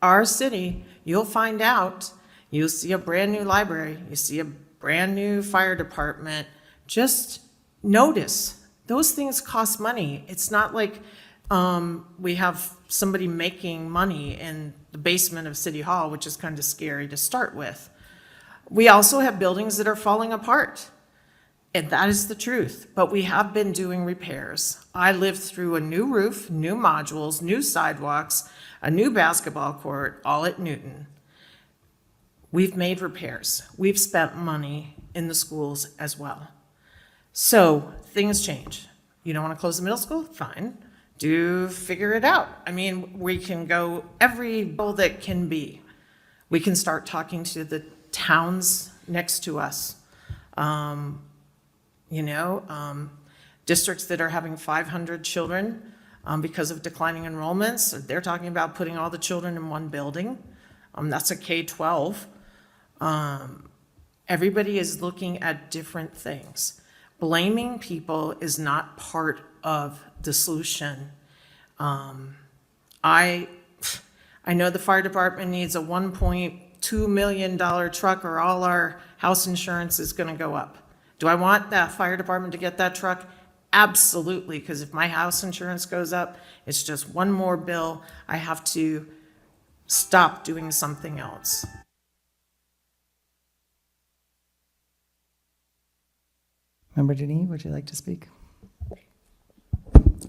our city, you'll find out. You'll see a brand new library. You see a brand new fire department. Just notice, those things cost money. It's not like we have somebody making money in the basement of City Hall, which is kind of scary to start with. We also have buildings that are falling apart. And that is the truth, but we have been doing repairs. I lived through a new roof, new modules, new sidewalks, a new basketball court, all at Newton. We've made repairs. We've spent money in the schools as well. So things change. You don't want to close the middle school? Fine. Figure it out. I mean, we can go every goal that can be. We can start talking to the towns next to us. Districts that are having 500 children because of declining enrollments, they're talking about putting all the children in one building. That's a K-12. Everybody is looking at different things. Blaming people is not part of the solution. I know the fire department needs a $1.2 million truck, or all our house insurance is going to go up. Do I want that fire department to get that truck? Absolutely, because if my house insurance goes up, it's just one more bill. I have to stop doing something else. Member Denis, would you like to speak?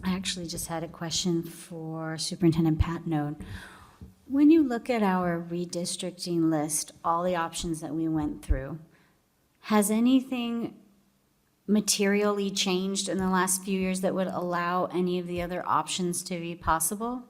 I actually just had a question for Superintendent Patnode. When you look at our redistricting list, all the options that we went through, has anything materially changed in the last few years that would allow any of the other options to be possible?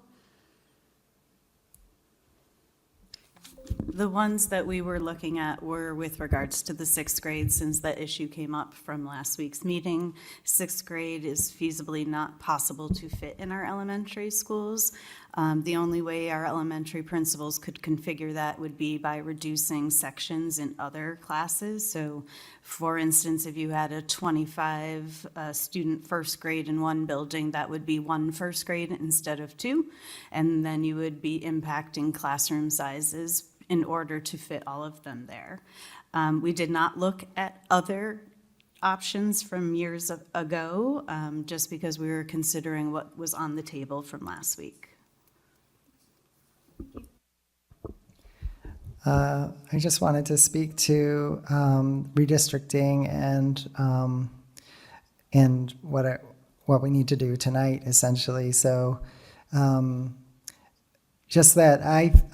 The ones that we were looking at were with regards to the sixth grade, since that issue came up from last week's meeting. Sixth grade is feasibly not possible to fit in our elementary schools. The only way our elementary principals could configure that would be by reducing sections in other classes. So, for instance, if you had a 25 student first grade in one building, that would be one first grade instead of two. And then you would be impacting classroom sizes in order to fit all of them there. We did not look at other options from years ago, just because we were considering what was on the table from last week. I just wanted to speak to redistricting and what we need to do tonight, essentially. So just that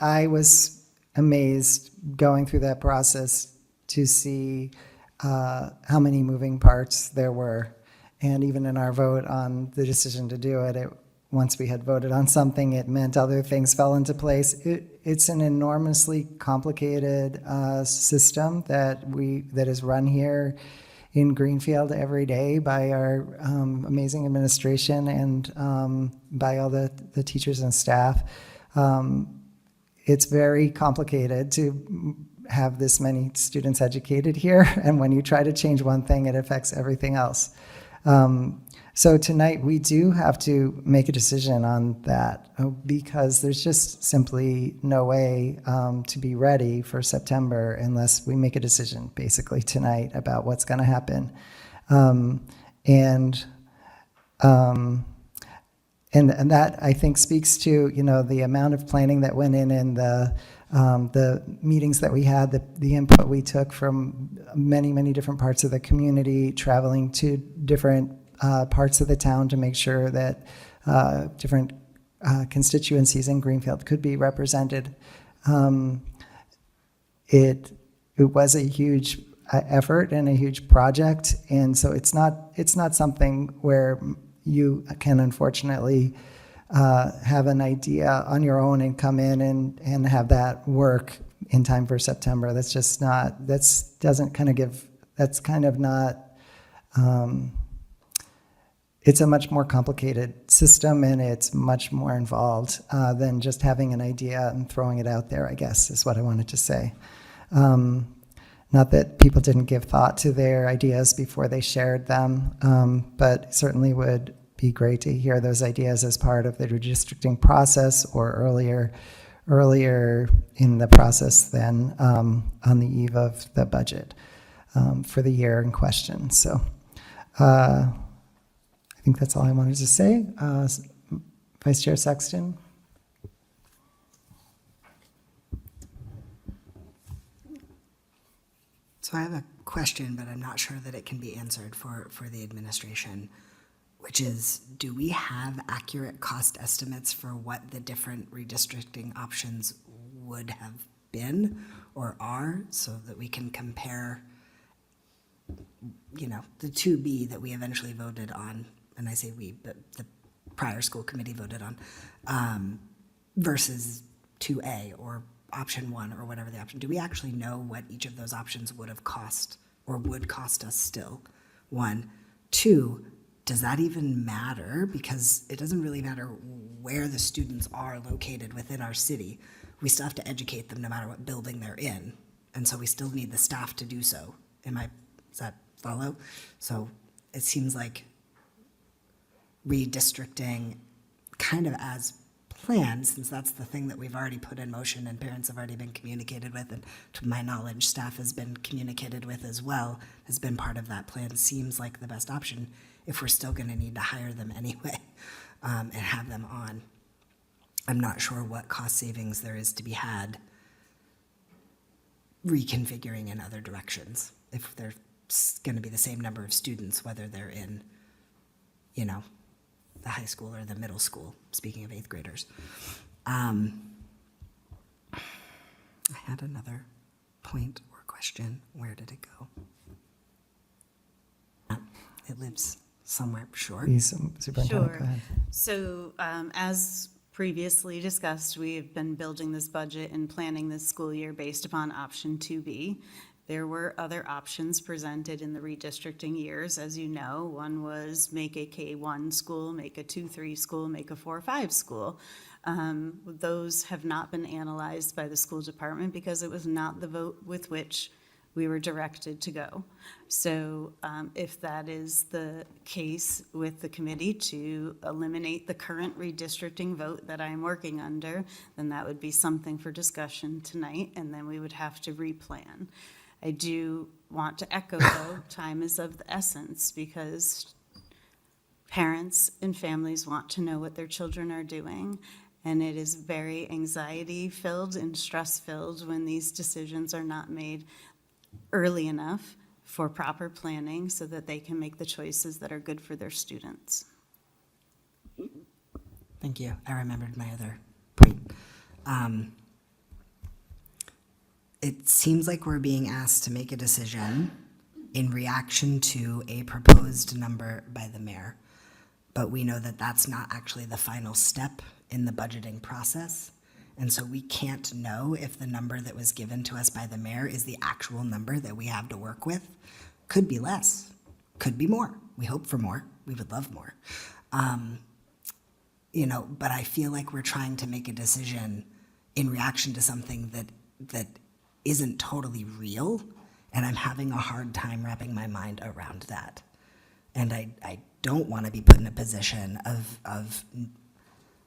I was amazed going through that process to see how many moving parts there were. And even in our vote on the decision to do it, once we had voted on something, it meant other things fell into place. It's an enormously complicated system that is run here in Greenfield every day by our amazing administration and by all the teachers and staff. It's very complicated to have this many students educated here, and when you try to change one thing, it affects everything else. So tonight we do have to make a decision on that because there's just simply no way to be ready for September unless we make a decision basically tonight about what's going to happen. And that I think speaks to, the amount of planning that went in and the meetings that we had, the input we took from many, many different parts of the community, traveling to different parts of the town to make sure that different constituencies in Greenfield could be represented. It was a huge effort and a huge project, and so it's not something where you can unfortunately have an idea on your own and come in and have that work in time for September. That's just not, that's kind of not, it's a much more complicated system and it's much more involved than just having an idea and throwing it out there, I guess, is what I wanted to say. Not that people didn't give thought to their ideas before they shared them, but certainly would be great to hear those ideas as part of the redistricting process or earlier in the process than on the eve of the budget for the year in question. So I think that's all I wanted to say. Vice Chair Sexton. So I have a question, but I'm not sure that it can be answered for the administration, which is, do we have accurate cost estimates for what the different redistricting options would have been or are, so that we can compare, the 2B that we eventually voted on, and I say we, but the prior school committee voted on, versus 2A or option 1 or whatever the option. Do we actually know what each of those options would have cost or would cost us still? 1. 2, does that even matter? Because it doesn't really matter where the students are located within our city. We still have to educate them no matter what building they're in. And so we still need the staff to do so. Does that follow? So it seems like redistricting kind of as planned, since that's the thing that we've already put in motion and parents have already been communicated with, and to my knowledge, staff has been communicated with as well, has been part of that plan, seems like the best option if we're still going to need to hire them anyway and have them on. I'm not sure what cost savings there is to be had reconfiguring in other directions if they're going to be the same number of students, whether they're in, the high school or the middle school, speaking of 8th graders. I had another point or question. Where did it go? It lives somewhere, sure. Please, Superintendent, Sure. go ahead. So as previously discussed, we have been building this budget and planning this school year based upon option 2B. There were other options presented in the redistricting years, as you know. One was make a K-1 school, make a 2-3 school, make a 4-5 school. Those have not been analyzed by the school department because it was not the vote with which we were directed to go. So if that is the case with the committee to eliminate the current redistricting vote that I'm working under, then that would be something for discussion tonight, and then we would have to replan. I do want to echo, though, time is of the essence because parents and families want to know what their children are doing. And it is very anxiety-filled and stress-filled when these decisions are not made early enough for proper planning so that they can make the choices that are good for their students. Thank you. I remembered my other point. It seems like we're being asked to make a decision in reaction to a proposed number by the mayor. But we know that that's not actually the final step in the budgeting process. And so we can't know if the number that was given to us by the mayor is the actual number that we have to work with. Could be less, could be more. We hope for more. We would love more. But I feel like we're trying to make a decision in reaction to something that isn't totally real, and I'm having a hard time wrapping my mind around that. And I don't want to be put in a position of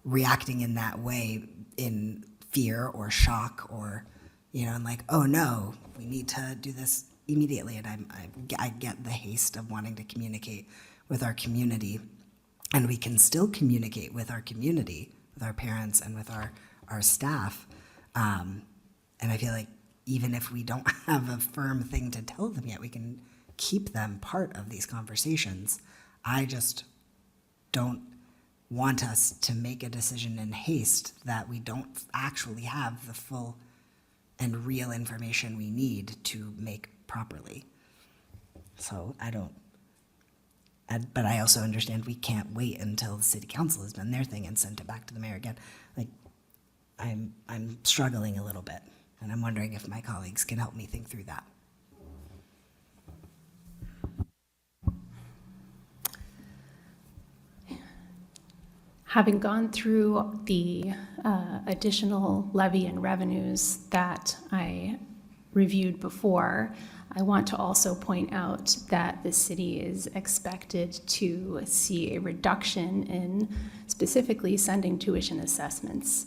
reacting in that way in fear or shock or, and like, oh no, we need to do this immediately. And I get the haste of wanting to communicate with our community, and we can still communicate with our community, with our parents and with our staff. And I feel like even if we don't have a firm thing to tell them yet, we can keep them part of these conversations. I just don't want us to make a decision in haste that we don't actually have the full and real information we need to make properly. So but I also understand we can't wait until the city council has done their thing and sent it back to the mayor again. Like, I'm struggling a little bit, and I'm wondering if my colleagues can help me think through that. Having gone through the additional levy and revenues that I reviewed before, I want to also point out that the city is expected to see a reduction in specifically sending tuition assessments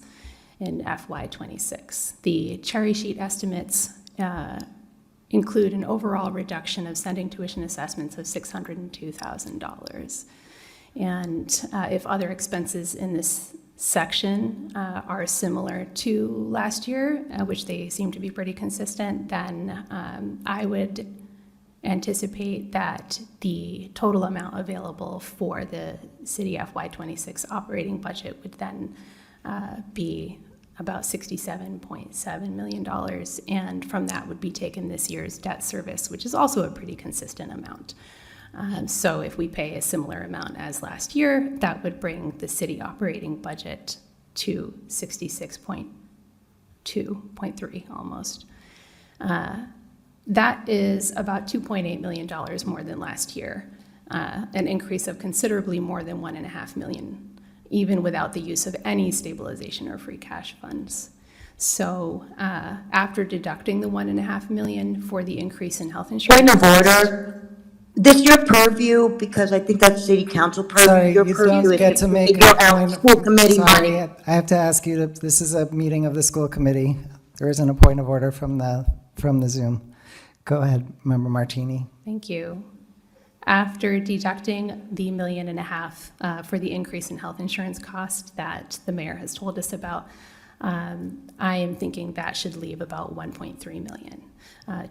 in FY26. The cherry sheet estimates include an overall reduction of sending tuition assessments of $602,000. And if other expenses in this section are similar to last year, which they seem to be pretty consistent, then I would anticipate that the total amount available for the city FY26 operating budget would then be about $67.7 million. And from that would be taken this year's debt service, which is also a pretty consistent amount. So if we pay a similar amount as last year, that would bring the city operating budget to 66.3 almost. That is about $2.8 million more than last year, an increase of considerably more than $1.5 million, even without the use of any stabilization or free cash funds. So after deducting the $1.5 million for the increase in health insurance. Point of order. This your purview, because I think that's city council purview. Sorry, Your you purview don't is get to make a figure out point. school committee Sorry, money. I have to ask you, this is a meeting of the school committee. There isn't a point of order from the Zoom. Go ahead, Member Martini. Thank you. After deducting the $1.5 million for the increase in health insurance cost that the mayor has told us about, I am thinking that should leave about $1.3 million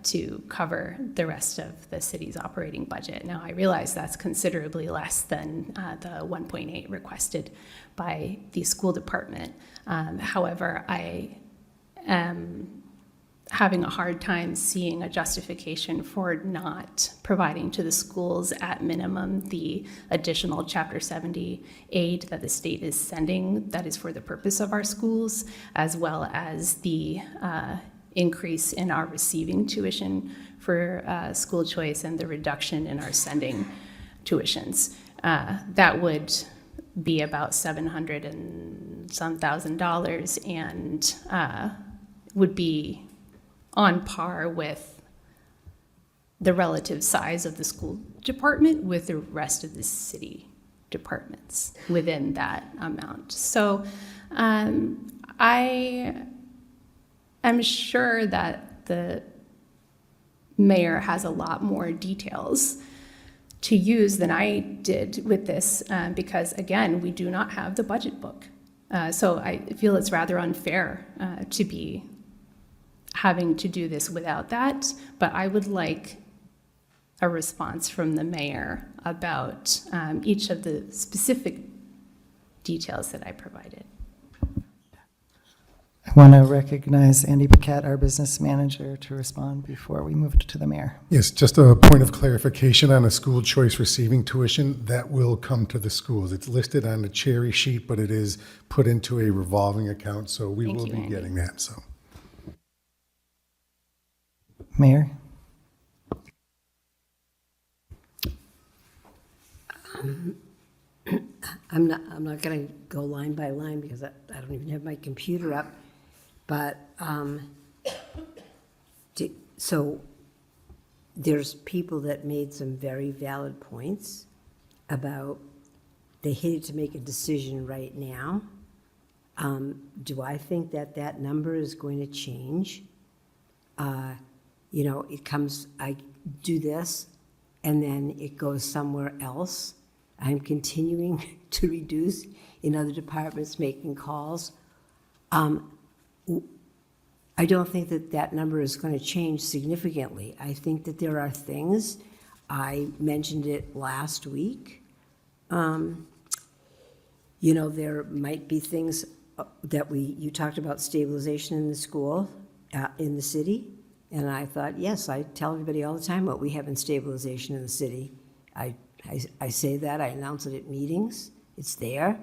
to cover the rest of the city's operating budget. Now, I realize that's considerably less than the 1.8 requested by the school department. However, I am having a hard time seeing a justification for not providing to the schools at minimum the additional Chapter 70 aid that the state is sending that is for the purpose of our schools, as well as the increase in our receiving tuition for school choice and the reduction in our sending tuitions. That would be about $700,000 and some and would be on par with the relative size of the school department with the rest of the city departments within that amount. So I am sure that the mayor has a lot more details to use than I did with this because, again, we do not have the budget book. So I feel it's rather unfair to be having to do this without that, but I would like a response from the mayor about each of the specific details that I provided. I want to recognize Andy Paquette, our business manager, to respond before we move to the mayor. Yes, just a point of clarification on a school choice receiving tuition, that will come to the schools. It's listed on the cherry sheet, but it is put into a revolving account, so we will be getting that, so. Mayor? I'm not going to go line by line because I don't even have my computer up. But, so there's people that made some very valid points about they hated to make a decision right now. Do I think that that number is going to change? You know, it comes, I do this, and then it goes somewhere else. I'm continuing to reduce in other departments, making calls. I don't think that that number is going to change significantly. I think that there are things, I mentioned it last week, you know, there might be things that you talked about stabilization in the school, in the city, and I thought, yes, I tell everybody all the time what we have in stabilization in the city. I say that, I announce it at meetings, it's there.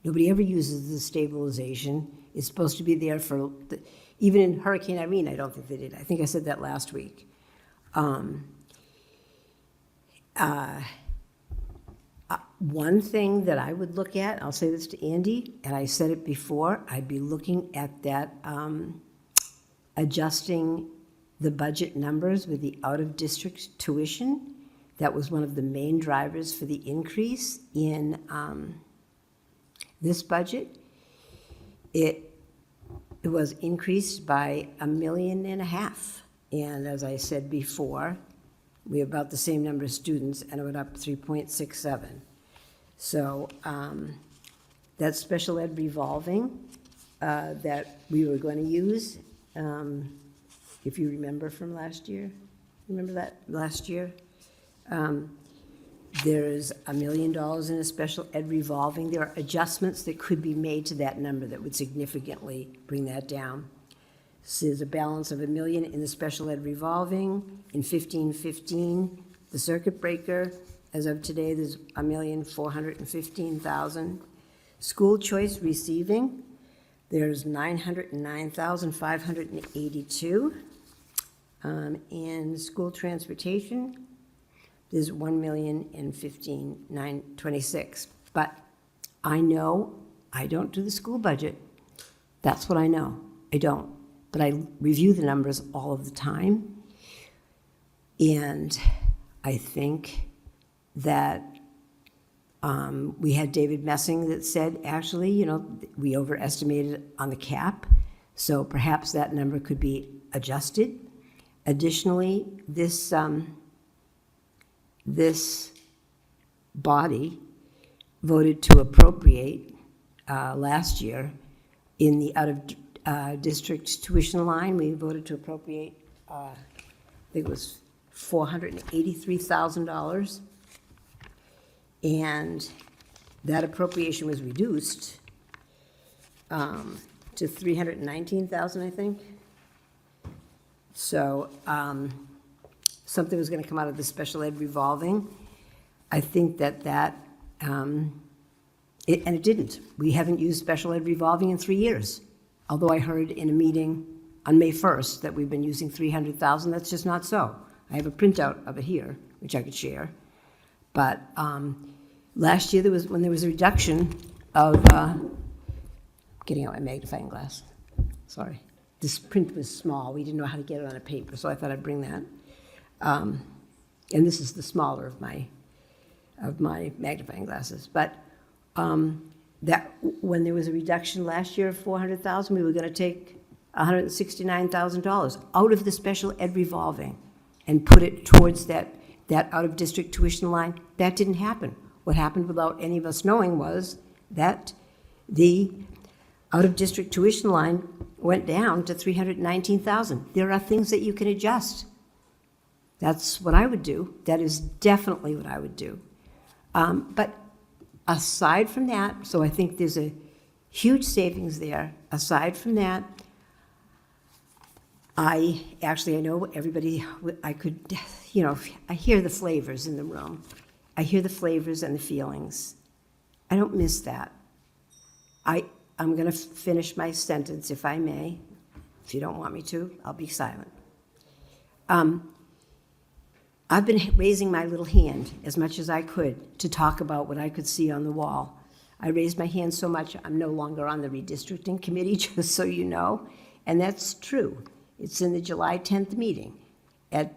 Nobody ever uses the stabilization. It's supposed to be there for, even in Hurricane Irene, I don't think they did. I think I said that last week. One thing that I would look at, I'll say this to Andy, and I said it before, I'd be looking at that, adjusting the budget numbers with the out-of-district tuition. That was one of the main drivers for the increase in this budget. It was increased by $1.5 million. And as I said before, we have about the same number of students and it went up 3.67. So that special ed revolving that we were going to use, if you remember from last year, remember that last year? There's $1 million in a special ed revolving. There are adjustments that could be made to that number that would significantly bring that down. So there's a balance of $1 million in the special ed revolving. In 15-15, the circuit breaker, as of today, there's $1,415,000. School choice receiving, there's $909,582. And school transportation, there's $1,015,926. But I know I don't do the school budget. That's what I know. I don't. But I review the numbers all of the time. And I think that we had David Messing that said, actually, you know, we overestimated on the cap. So perhaps that number could be adjusted. Additionally, this body voted to appropriate last year in the out-of-district tuition line. We voted to appropriate, I think it was $483,000. And that appropriation was reduced to $319,000, I think. So something was going to come out of the special ed revolving. I think that and it didn't. We haven't used special ed revolving in 3 years. Although I heard in a meeting on May 1st that we've been using $300,000, that's just not so. I have a printout of it here, which I could share. But last year, when there was a reduction of, getting out my magnifying glass, sorry. This print was small. We didn't know how to get it on a paper, so I thought I'd bring that. And this is the smaller of my magnifying glasses. But that when there was a reduction last year of $400,000, we were going to take $169,000 out of the special ed revolving and put it towards that out-of-district tuition line. That didn't happen. What happened without any of us knowing was that the Out-of-district tuition line went down to $319,000. There are things that you can adjust. That's what I would do. That is definitely what I would do. But aside from that, so I think there's a huge savings there. Aside from that, I know everybody, I could, I hear the flavors in the room. I hear the flavors and the feelings. I don't miss that. I'm going to finish my sentence, if I may. If you don't want me to, I'll be silent. I've been raising my little hand as much as I could to talk about what I could see on the wall. I raised my hand so much, I'm no longer on the redistricting committee, just so you know. And that's true. It's in the July 10th meeting. I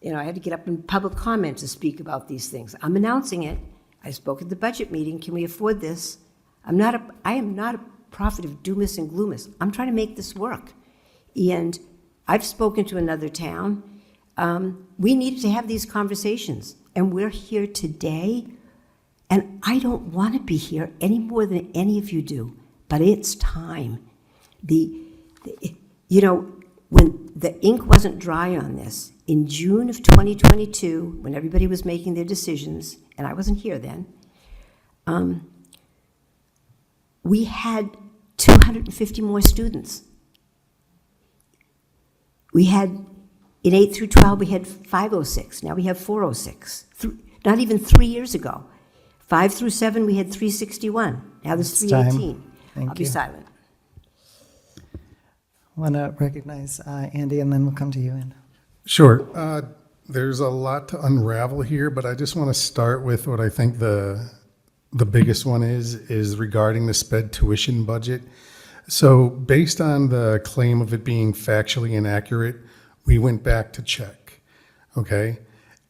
had to get up in public comment to speak about these things. I'm announcing it. I spoke at the budget meeting. Can we afford this? I am not a prophet of doomus and gloomus. I'm trying to make this work. And I've spoken to another town. We needed to have these conversations, and we're here today. And I don't want to be here any more than any of you do, but it's time. When the ink wasn't dry on this, in June of 2022, when everybody was making their decisions, and I wasn't here then, we had 250 more students. We had, in 8 through 12, we had 506. Now we have 406. Not even 3 years ago. 5 through 7, we had 361. Now there's 318. Thank I'll be you. silent. I want to recognize Andy, and then we'll come to you, Andy. Sure. There's a lot to unravel here, but I just want to start with what I think the biggest one is regarding the SPED tuition budget. So based on the claim of it being factually inaccurate, we went back to check, okay?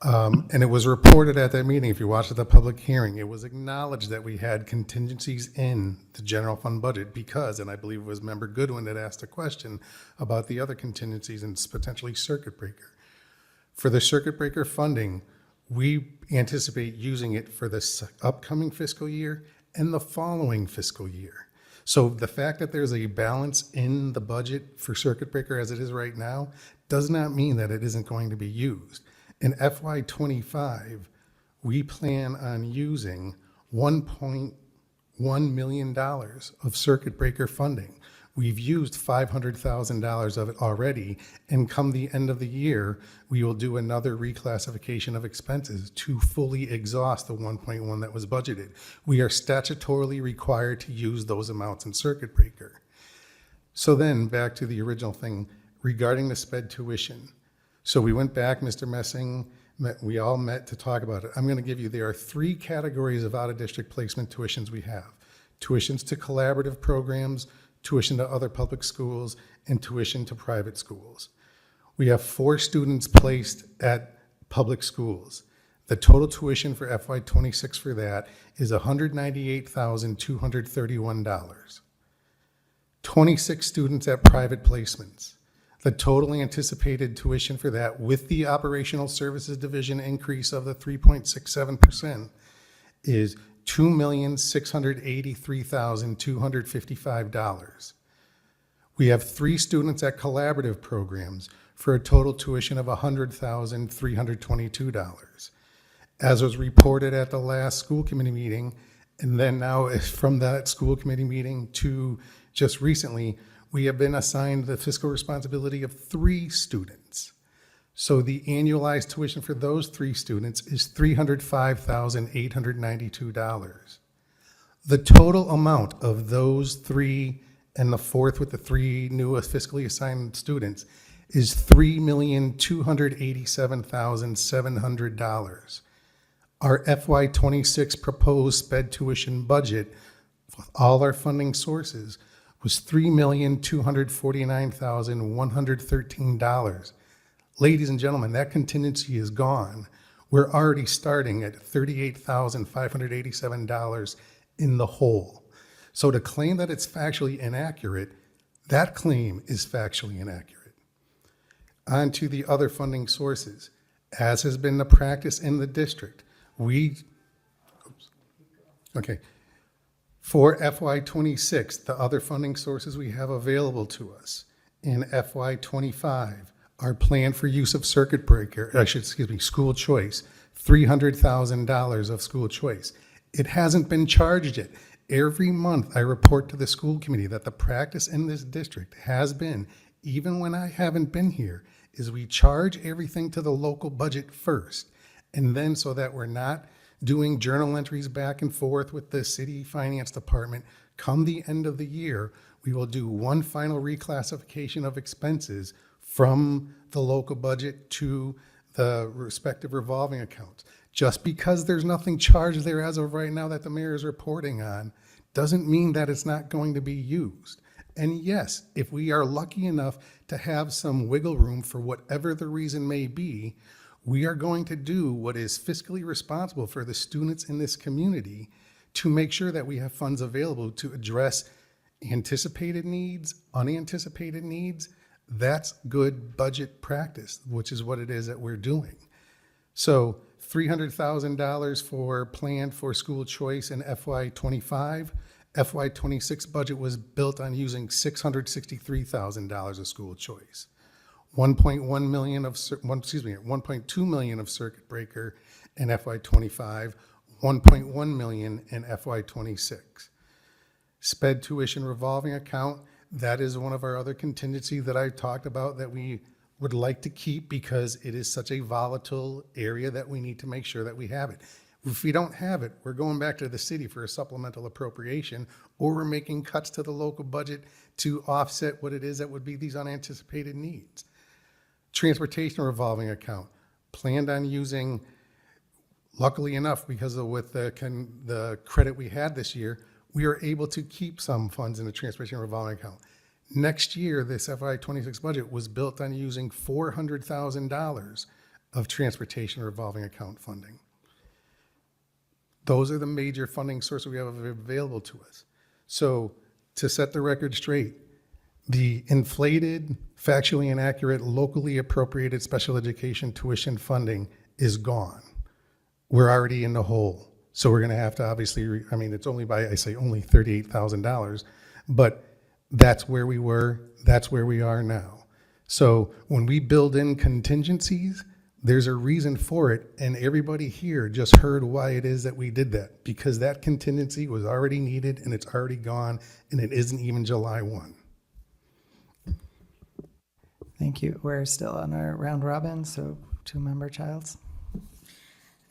And it was reported at that meeting, if you watched the public hearing, it was acknowledged that we had contingencies in the general fund budget because, and I believe it was Member Goodwin that asked a question about the other contingencies and potentially circuit breaker. For the circuit breaker funding, we anticipate using it for this upcoming fiscal year and the following fiscal year. So the fact that there's a balance in the budget for circuit breaker as it is right now does not mean that it isn't going to be used. In FY25, we plan on using $1.1 million of circuit breaker funding. We've used $500,000 of it already, and come the end of the year, we will do another reclassification of expenses to fully exhaust the 1.1 that was budgeted. We are statutorily required to use those amounts in circuit breaker. So then, back to the original thing regarding the SPED tuition. So we went back, Mr. Messing, we all met to talk about it. I'm going to give you, there are 3 categories of out-of-district placement tuitions we have. Tuitions to collaborative programs, tuition to other public schools, and tuition to private schools. We have 4 students placed at public schools. The total tuition for FY26 for that is $198,231. 26 students at private placements. The total anticipated tuition for that, with the operational services division increase of the 3.67%, is $2,683,255. We have 3 students at collaborative programs for a total tuition of $100,322. As was reported at the last school committee meeting, and then now from that school committee meeting to just recently, we have been assigned the fiscal responsibility of 3 students. So the annualized tuition for those 3 students is $305,892. The total amount of those 3 and the 4th with the 3 newest fiscally assigned students is $3,287,700. Our FY26 proposed SPED tuition budget with all our funding sources was $3,249,113. Ladies and gentlemen, that contingency is gone. We're already starting at $38,587 in the hole. So to claim that it's factually inaccurate, that claim is factually inaccurate. On to the other funding sources. As has been the practice in the district, For FY26, the other funding sources we have available to us in FY25 are plan for use of circuit breaker, school choice, $300,000 of school choice. It hasn't been charged yet. Every month I report to the school committee that the practice in this district has been, even when I haven't been here, is we charge everything to the local budget first. And then so that we're not doing journal entries back and forth with the city finance department, come the end of the year, we will do one final reclassification of expenses from the local budget to the respective revolving accounts. Just because there's nothing charged there as of right now that the mayor is reporting on, doesn't mean that it's not going to be used. And yes, if we are lucky enough to have some wiggle room for whatever the reason may be, we are going to do what is fiscally responsible for the students in this community to make sure that we have funds available to address anticipated needs, unanticipated needs. That's good budget practice, which is what it is that we're doing. So $300,000 for planned for school choice in FY25. FY26 budget was built on using $663,000 of school choice. 1.1 million of, 1.2 million of circuit breaker in FY25, 1.1 million in FY26. SPED tuition revolving account, that is one of our other contingency that I talked about that we would like to keep because it is such a volatile area that we need to make sure that we have it. If we don't have it, we're going back to the city for a supplemental appropriation, or we're making cuts to the local budget to offset what it is that would be these unanticipated needs. Transportation revolving account, planned on using, luckily enough, because of with the credit we had this year, we are able to keep some funds in the transportation revolving account. Next year, this FY26 budget was built on using $400,000 of transportation revolving account funding. Those are the major funding sources we have available to us. So to set the record straight, the inflated, factually inaccurate, locally appropriated special education tuition funding is gone. We're already in the hole. So we're going to have to obviously, it's only by, I say only $38,000, but that's where we were, that's where we are now. So when we build in contingencies, there's a reason for it, and everybody here just heard why it is that we did that, because that contingency was already needed and it's already gone, and it isn't even July 1. Thank you. We're still on our round robin, so 2-member Childs.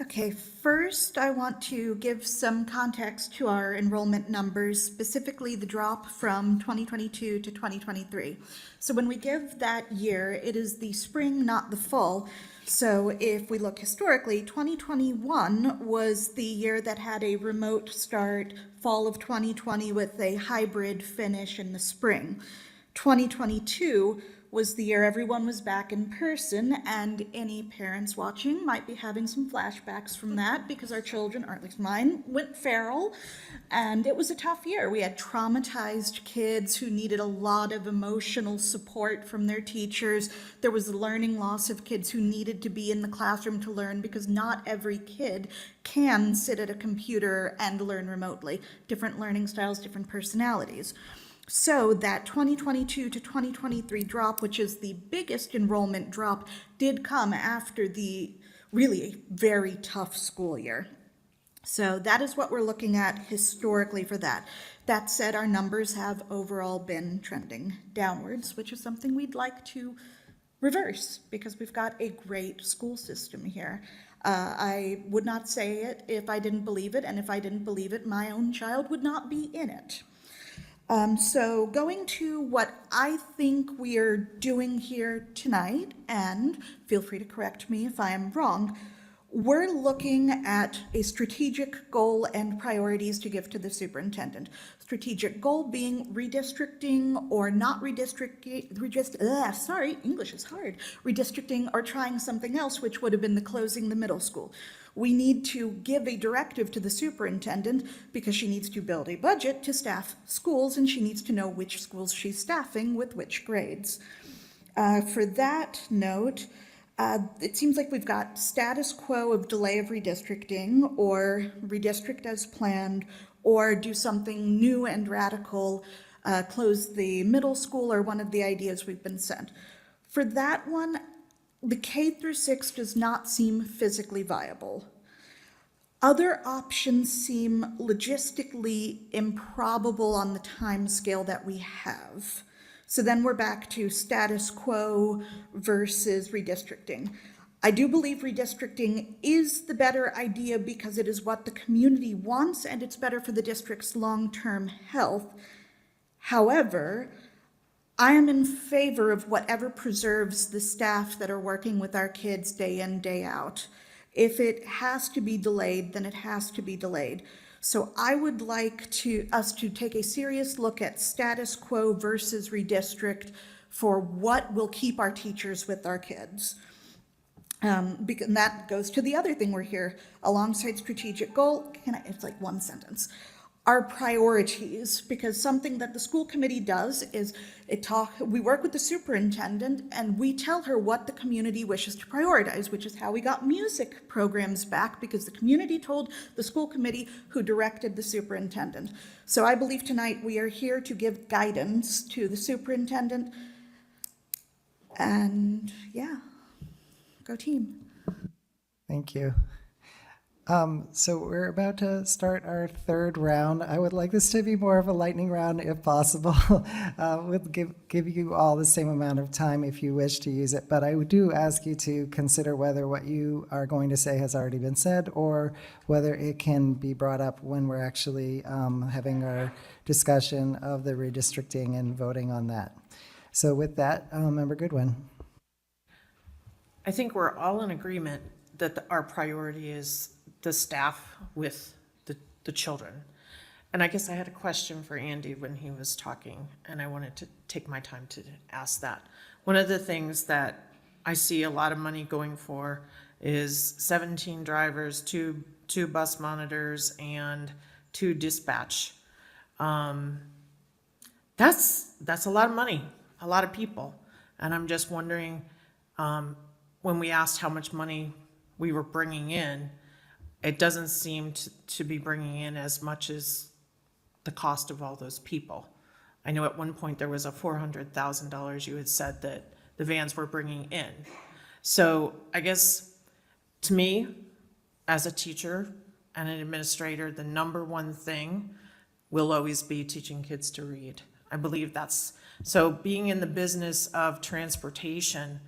Okay, first I want to give some context to our enrollment numbers, specifically the drop from 2022 to 2023. So when we give that year, it is the spring, not the fall. So if we look historically, 2021 was the year that had a remote start, fall of 2020 with a hybrid finish in the spring. 2022 was the year everyone was back in person, and any parents watching might be having some flashbacks from that because our children, or at least mine, went feral, and it was a tough year. We had traumatized kids who needed a lot of emotional support from their teachers. There was the learning loss of kids who needed to be in the classroom to learn because not every kid can sit at a computer and learn remotely. Different learning styles, different personalities. So that 2022 to 2023 drop, which is the biggest enrollment drop, did come after the really very tough school year. So that is what we're looking at historically for that. That said, our numbers have overall been trending downwards, which is something we'd like to reverse because we've got a great school system here. I would not say it if I didn't believe it, and if I didn't believe it, my own child would not be in it. So going to what I think we're doing here tonight, and feel free to correct me if I am wrong, we're looking at a strategic goal and priorities to give to the superintendent. Strategic goal being redistricting or not redistricting, English is hard, redistricting or trying something else, which would have been the closing the middle school. We need to give a directive to the superintendent because she needs to build a budget to staff schools, and she needs to know which schools she's staffing with which grades. For that note, it seems like we've got status quo of delay of redistricting or redistrict as planned or do something new and radical, close the middle school, or one of the ideas we've been sent. For that one, the K through 6 does not seem physically viable. Other options seem logistically improbable on the time scale that we have. So then we're back to status quo versus redistricting. I do believe redistricting is the better idea because it is what the community wants and it's better for the district's long-term health. However, I am in favor of whatever preserves the staff that are working with our kids day in, day out. If it has to be delayed, then it has to be delayed. So I would like us to take a serious look at status quo versus redistrict for what will keep our teachers with our kids. Because that goes to the other thing we're here, alongside strategic goal, it's like one sentence. Our priorities, because something that the school committee does is we work with the superintendent and we tell her what the community wishes to prioritize, which is how we got music programs back, because the community told the school committee, who directed the superintendent. So I believe tonight we are here to give guidance to the superintendent, and yeah, go team. Thank you. So we're about to start our third round. I would like this to be more of a lightning round if possible. We'll give you all the same amount of time if you wish to use it, but I do ask you to consider whether what you are going to say has already been said or whether it can be brought up when we're actually having our discussion of the redistricting and voting on that. So with that, Member Goodwin. I think we're all in agreement that our priority is the staff with the children. And I guess I had a question for Andy when he was talking, and I wanted to take my time to ask that. One of the things that I see a lot of money going for is 17 drivers, two bus monitors, and 2 dispatch. That's a lot of money, a lot of people. And I'm just wondering, when we asked how much money we were bringing in, it doesn't seem to be bringing in as much as the cost of all those people. I know at one point there was a $400,000 you had said that the vans were bringing in. So I guess to me, as a teacher and an administrator, the number one thing will always be teaching kids to read. I believe that's, so being in the business of transportation,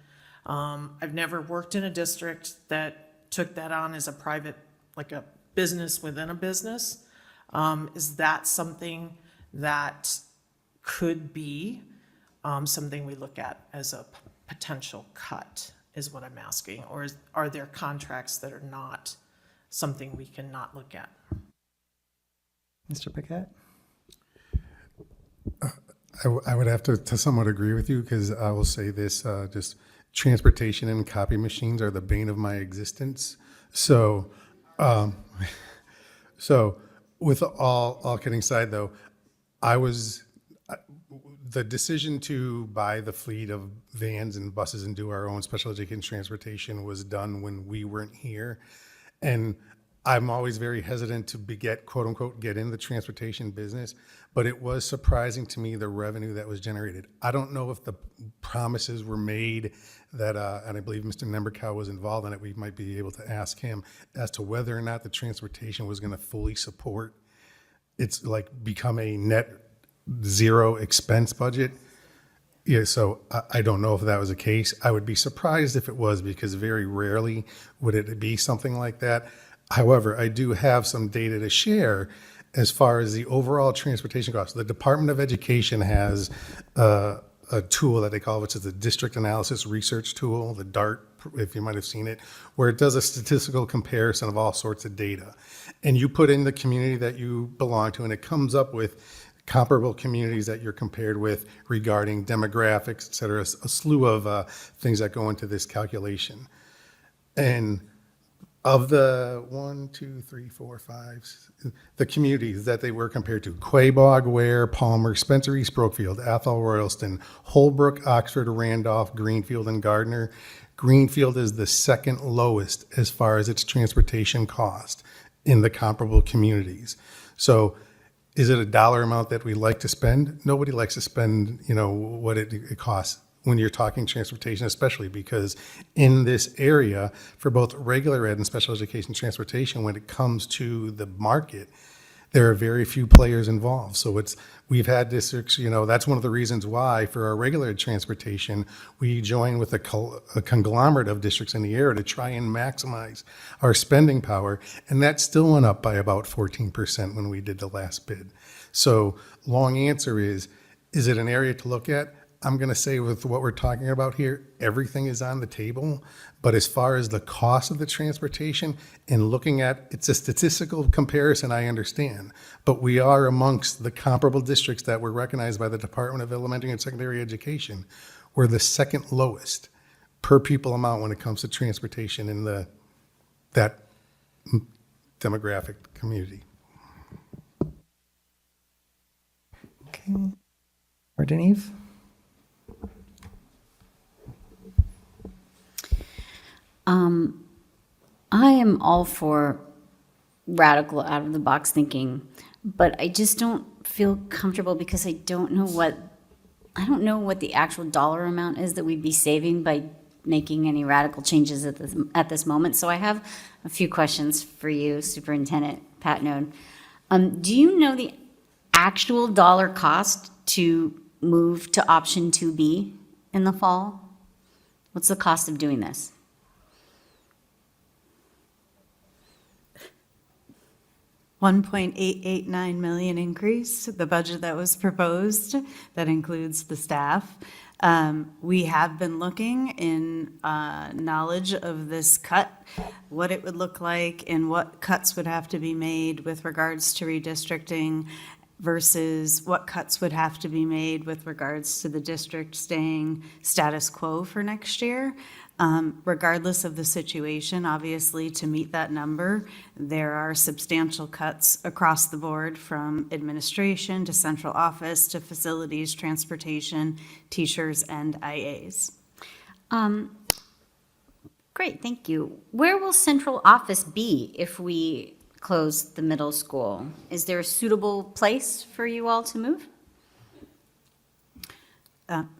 I've never worked in a district that took that on as a private, like a business within a business. Is that something that could be something we look at as a potential cut, is what I'm asking? Or are there contracts that are not something we can not look at? Mr. Paquette? I would have to somewhat agree with you, because I will say this, just transportation and copy machines are the bane of my existence. So, so with all kidding aside though, the decision to buy the fleet of vans and buses and do our own special education transportation was done when we weren't here. And I'm always very hesitant to quote unquote, get in the transportation business, but it was surprising to me the revenue that was generated. I don't know if the promises were made that, and I believe Mr. Nemberkow was involved in it. We might be able to ask him as to whether or not the transportation was going to fully support. It's like become a net zero expense budget. Yeah, so I don't know if that was the case. I would be surprised if it was, because very rarely would it be something like that. However, I do have some data to share as far as the overall transportation costs. The Department of Education has a tool that they call, which is the District Analysis Research Tool, the DART, if you might have seen it, where it does a statistical comparison of all sorts of data. And you put in the community that you belong to, and it comes up with comparable communities that you're compared with regarding demographics, et cetera, a slew of things that go into this calculation. And of the the communities that they were compared to: Quabog, Ware, Palmer, Spencer East, Brookfield, Athol, Royalston, Holbrook, Oxford, Randolph, Greenfield, and Gardner. Greenfield is the second lowest as far as its transportation cost in the comparable communities. So Is it a dollar amount that we like to spend? Nobody likes to spend, what it costs when you're talking transportation, especially because in this area for both regular ed and special education transportation, when it comes to the market, there are very few players involved. So we've had districts, that's one of the reasons why for our regular ed transportation, we join with a conglomerate of districts in the area to try and maximize our spending power. And that still went up by about 14% when we did the last bid. So long answer is it an area to look at? I'm going to say with what we're talking about here, everything is on the table. But as far as the cost of the transportation and looking at, it's a statistical comparison, I understand. But we are amongst the comparable districts that were recognized by the Department of Elementary and Secondary Education. We're the second lowest per pupil amount when it comes to transportation in that demographic community. Okay. Or Denise? I am all for radical out of the box thinking, but I just don't feel comfortable because I don't know what the actual dollar amount is that we'd be saving by making any radical changes at this moment. So I have a few questions for you, Superintendent Patnode. Do you know the actual dollar cost to move to option 2B in the fall? What's the cost of doing this? $1.889 million increase, the budget that was proposed, that includes the staff. We have been looking in knowledge of this cut, what it would look like and what cuts would have to be made with regards to redistricting versus what cuts would have to be made with regards to the district staying status quo for next year. Regardless of the situation, obviously, to meet that number, there are substantial cuts across the board from administration to central office to facilities, transportation, teachers, and IAs. Great, thank you. Where will central office be if we close the middle school? Is there a suitable place for you all to move?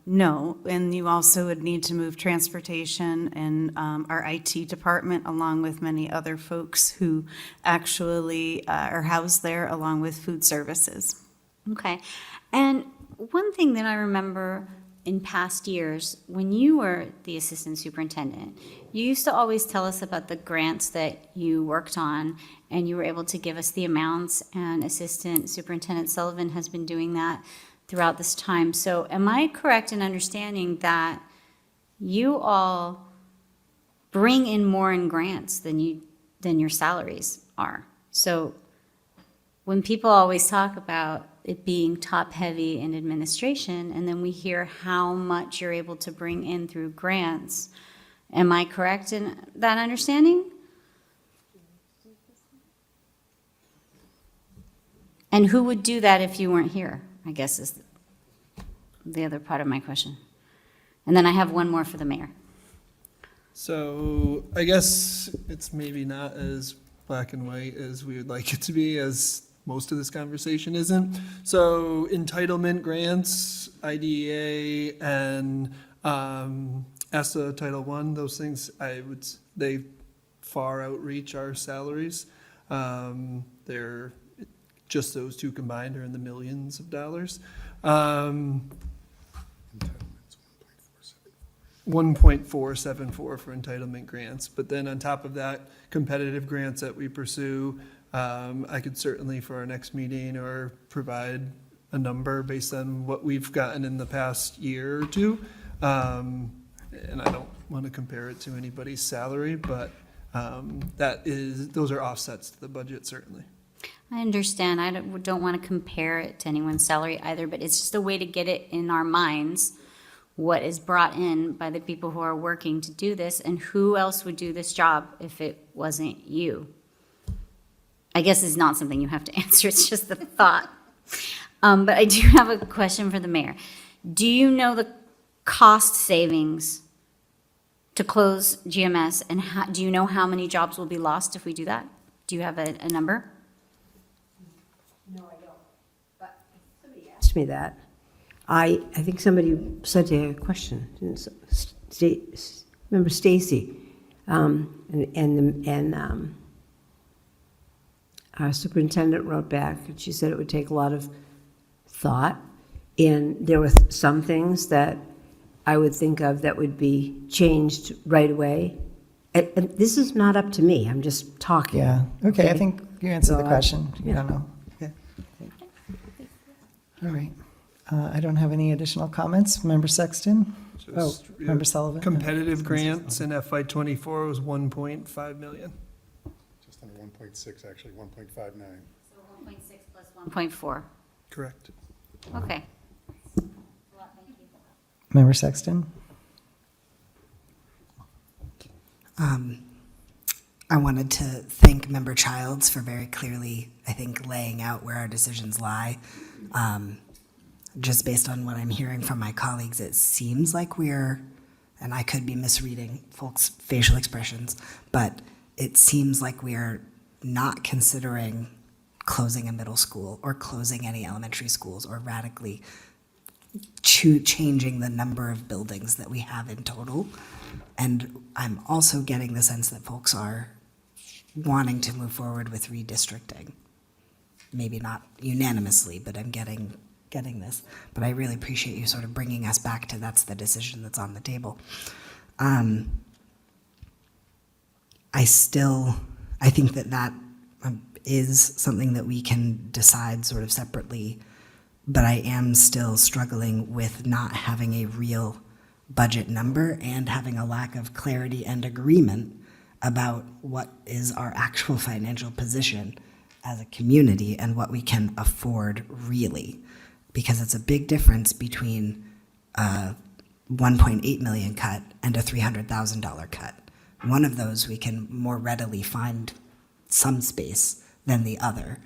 No, and you also would need to move transportation and our IT department along with many other folks who actually are housed there along with food services. Okay, and one thing that I remember in past years, when you were the assistant superintendent, you used to always tell us about the grants that you worked on, and you were able to give us the amounts, and Assistant Superintendent Sullivan has been doing that throughout this time. So am I correct in understanding that you all bring in more in grants than your salaries are? So when people always talk about it being top-heavy in administration, and then we hear how much you're able to bring in through grants, am I correct in that understanding? And who would do that if you weren't here, I guess is the other part of my question. And then I have one more for the mayor. So I guess it's maybe not as black and white as we would like it to be, as most of this conversation isn't. So entitlement grants, IDEA, and ESSA Title I, those things, they far outreach our salaries. They're just those two combined are in the millions of dollars. 1.474 for entitlement grants, but then on top of that, competitive grants that we pursue, I could certainly for our next meeting or provide a number based on what we've gotten in the past year or two. And I don't want to compare it to anybody's salary, but those are offsets to the budget, certainly. I understand. I don't want to compare it to anyone's salary either, but it's just a way to get it in our minds what is brought in by the people who are working to do this, and who else would do this job if it wasn't you. I guess it's not something you have to answer, it's just the thought. But I do have a question for the mayor. Do you know the cost savings to close GMS, and do you know how many jobs will be lost if we do that? Do you have a number? No, I don't. me that. I think somebody said a question. Remember Stacy, our superintendent wrote back, and she said it would take a lot of thought, and there were some things that I would think of that would be changed right away. And this is not up to me. I'm just talking. Yeah, okay, I think you answered the So, question. You yeah. don't know. Okay. All right. I don't have any additional comments. Member Sexton? Just, Member Sullivan? Competitive grants in FY '24 was 1.5 million. Just under 1.6, actually, 1.59. So 1.6 plus 1.4. Correct. Okay. Member Sexton? I wanted to thank Member Childs for very clearly, I think, laying out where our decisions lie. Just based on what I'm hearing from my colleagues, it seems like we're, and I could be misreading folks' facial expressions, but it seems like we're not considering closing a middle school or closing any elementary schools or radically changing the number of buildings that we have in total. And I'm also getting the sense that folks are wanting to move forward with redistricting. Maybe not unanimously, but I'm getting this. But I really appreciate you sort of bringing us back to that's the decision that's on the table. I think that is something that we can decide sort of separately, but I am still struggling with not having a real budget number and having a lack of clarity and agreement about what is our actual financial position as a community and what we can afford really. Because it's a big difference between a 1.8 million cut and a $300,000 cut. One of those we can more readily find some space than the other.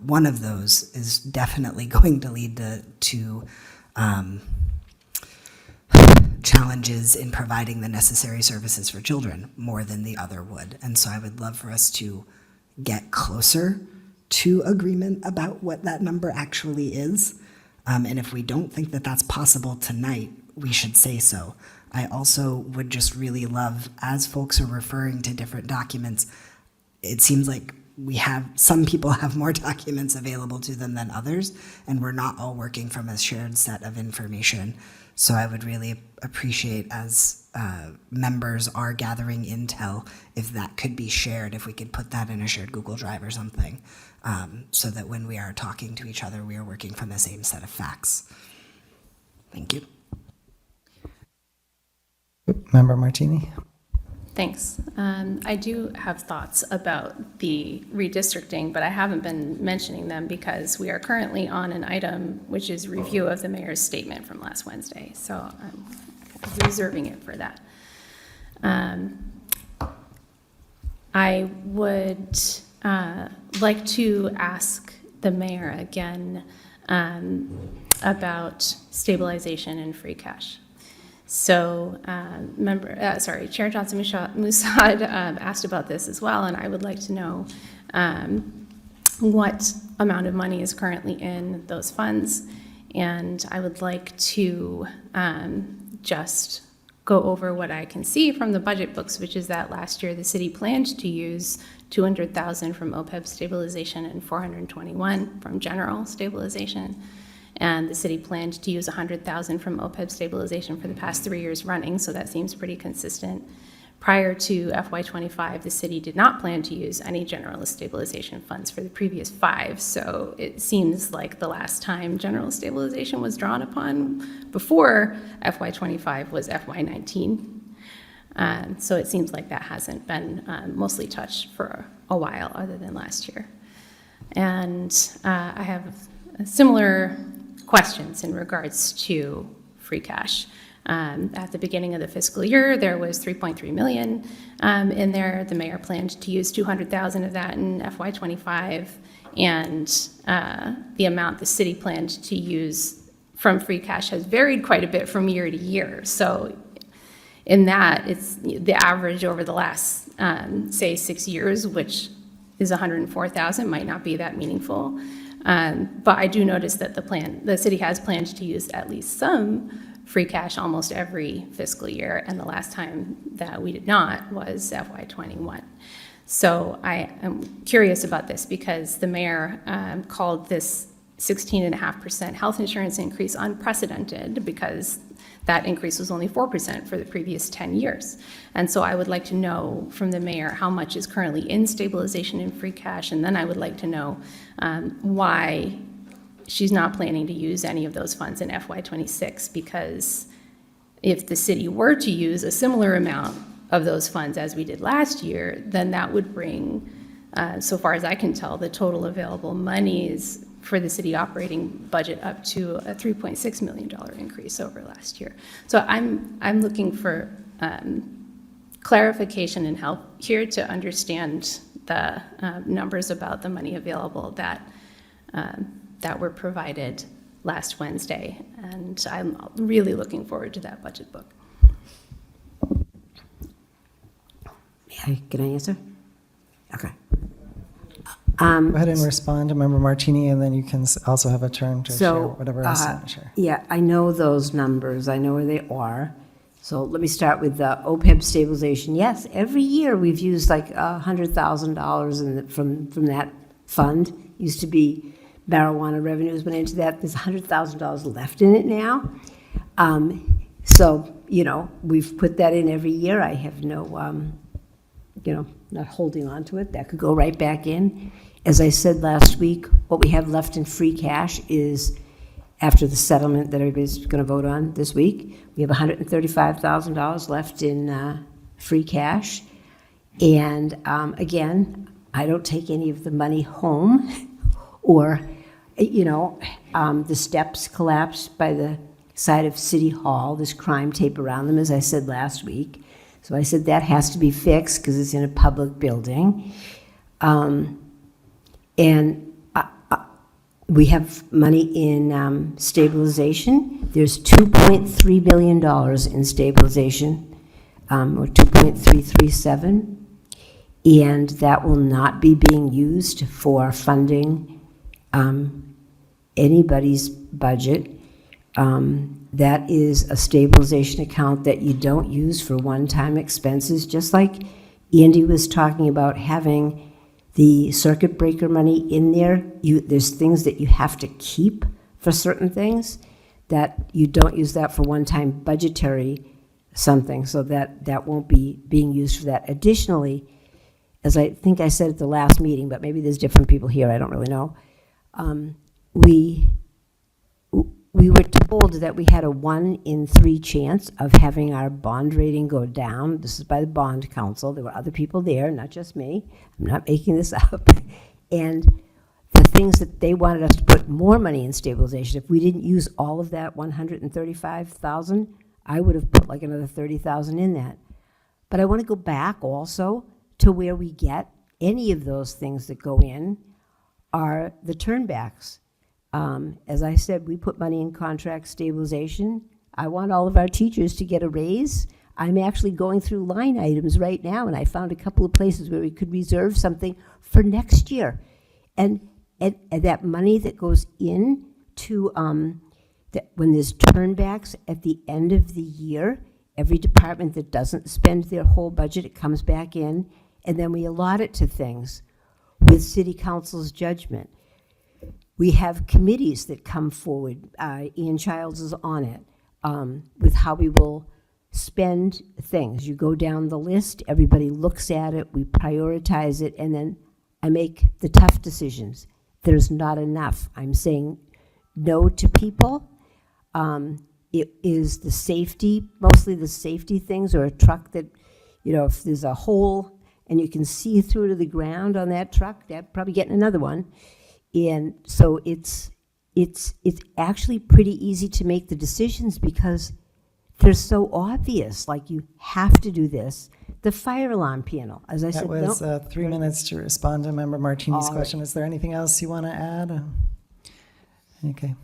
One of those is definitely going to lead to challenges in providing the necessary services for children more than the other would. And so I would love for us to get closer to agreement about what that number actually is. And if we don't think that that's possible tonight, we should say so. I also would just really love, as folks are referring to different documents, it seems like some people have more documents available to them than others, and we're not all working from a shared set of information. So I would really appreciate, as members are gathering intel, if that could be shared, if we could put that in a shared Google Drive or something, so that when we are talking to each other, we are working from the same set of facts. Thank you. Member Martini? Thanks. I do have thoughts about the redistricting, but I haven't been mentioning them because we are currently on an item which is review of the mayor's statement from last Wednesday. So I'm reserving it for that. I would like to ask the mayor again about stabilization and free cash. So Chair Johnson Musad asked about this as well, and I would like to know what amount of money is currently in those funds. And I would like to just go over what I can see from the budget books, which is that last year the city planned to use $200,000 from OPEB stabilization and $421,000 from general stabilization. And the city planned to use $100,000 from OPEB stabilization for the past 3 years running, so that seems pretty consistent. Prior to FY25, the city did not plan to use any general stabilization funds for the previous 5, so it seems like the last time general stabilization was drawn upon before FY25 was FY19. So it seems like that hasn't been mostly touched for a while other than last year. And I have similar questions in regards to free cash. At the beginning of the fiscal year, there was $3.3 million in there. The mayor planned to use $200,000 of that in FY25, and the amount the city planned to use from free cash has varied quite a bit from year to year. So in that, it's the average over the last, say, 6 years, which is $104,000, might not be that meaningful. But I do notice that the city has planned to use at least some free cash almost every fiscal year, and the last time that we did not was FY21. So I am curious about this because the mayor called this 16.5% health insurance increase unprecedented because that increase was only 4% for the previous 10 years. And so I would like to know from the mayor how much is currently in stabilization and free cash, and then I would like to know why she's not planning to use any of those funds in FY26, because if the city were to use a similar amount of those funds as we did last year, then that would bring, so far as I can tell, the total available monies for the city operating budget up to a $3.6 million increase over last year. So I'm looking for clarification and help here to understand the numbers about the money available that were provided last Wednesday. And I'm really looking forward to that budget book. Can I answer? Okay. Go ahead and respond to Member Martini, and then you can also have a turn to share whatever else you want to share. Yeah, I know those numbers. I know where they are. So let me start with the OPEB stabilization. Yes, every year we've used like $100,000 from that fund. Used to be marijuana revenues went into that. There's $100,000 left in it now. So, we've put that in every year. I have no, not holding on to it. That could go right back in. As I said last week, what we have left in free cash is, after the settlement that everybody's going to vote on this week, we have $135,000 left in free cash. And again, I don't take any of the money home or, the steps collapsed by the side of City Hall, this crime tape around them, as I said last week. So I said that has to be fixed because it's in a public building. And we have money in stabilization. There's $2.3 million in stabilization, or 2.337, and that will not be being used for funding anybody's budget. That is a stabilization account that you don't use for one-time expenses, just like Andy was talking about having the circuit breaker money in there. There's things that you have to keep for certain things that you don't use that for one-time budgetary something, so that won't be being used for that. Additionally, as I think I said at the last meeting, but maybe there's different people here, I don't really know, we were told that we had a 1 in 3 chance of having our bond rating go down. This is by the bond council. There were other people there, not just me. I'm not making this up. And the things that they wanted us to put more money in stabilization. If we didn't use all of that $135,000, I would have put like another $30,000 in that. But I want to go back also to where we get any of those things that go in are the turnbacks. As I said, we put money in contract stabilization. I want all of our teachers to get a raise. I'm actually going through line items right now, and I found a couple of places where we could reserve something for next year. And that money that goes in to, that when there's turnbacks at the end of the year, every department that doesn't spend their whole budget, it comes back in, and then we allot it to things with City Council's judgment. We have committees that come forward. Ian Childs is on it with how we will spend things. You go down the list, everybody looks at it, we prioritize it, and then I make the tough decisions. There's not enough. I'm saying no to people. It is the safety, mostly the safety things, or a truck that, if there's a hole and you can see through to the ground on that truck, they're probably getting another one. And so it's actually pretty easy to make the decisions because they're so obvious, like you have to do this. The fire alarm panel, as I said. That was 3 minutes to respond to Member Martini's question. Is there anything else you want to add? Okay.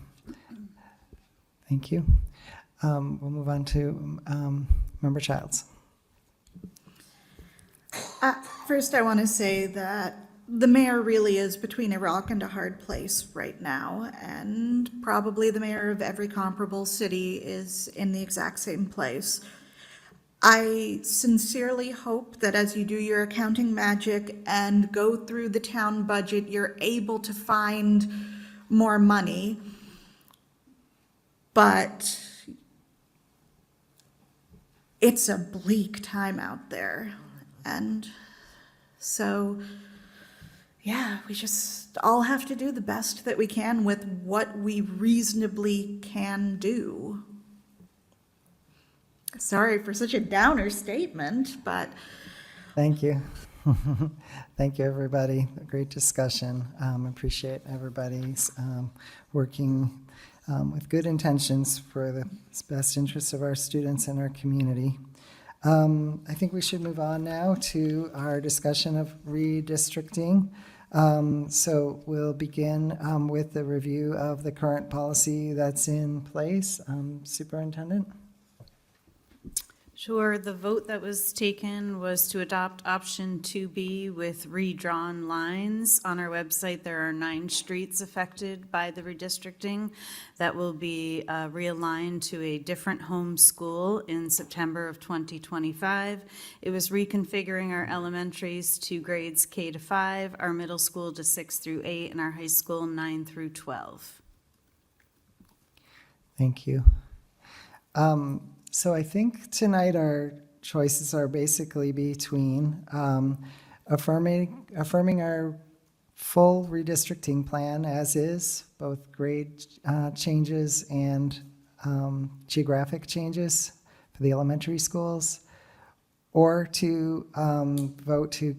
Thank you. We'll move on to Member Childs. First, I want to say that the mayor really is between a rock and a hard place right now, and probably the mayor of every comparable city is in the exact same place. I sincerely hope that as you do your accounting magic and go through the town budget, you're able to find more money. But it's a bleak time out there. And so, yeah, we just all have to do the best that we can with what we reasonably can do. Sorry for such a downer statement, but Thank you. Thank you, everybody. A great discussion. Appreciate everybody's working with good intentions for the best interests of our students and our community. I think we should move on now to our discussion of redistricting. So we'll begin with the review of the current policy that's in place. Superintendent? Sure. The vote that was taken was to adopt option 2B with redrawn lines. On our website, there are 9 streets affected by the redistricting that will be realigned to a different home school in September of 2025. It was reconfiguring our elementaries to grades K to 5, our middle school to 6 through 8, and our high school 9 through 12. Thank you. So I think tonight our choices are basically between affirming our full redistricting plan as is, both grade changes and geographic changes for the elementary schools, or to vote to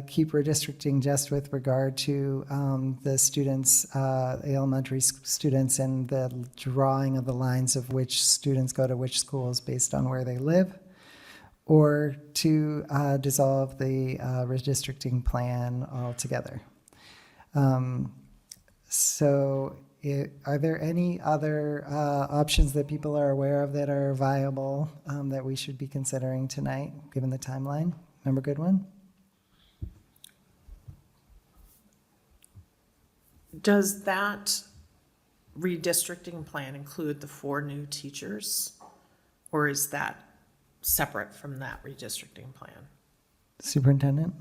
keep redistricting just with regard to the students, the elementary students, and the drawing of the lines of which students go to which schools based on where they live, or to dissolve the redistricting plan altogether. Are there any other options that people are aware of that are viable that we should be considering tonight, given the timeline? Member Goodwin? Does that redistricting plan include the 4 new teachers? Or is that separate from that redistricting plan? Superintendent?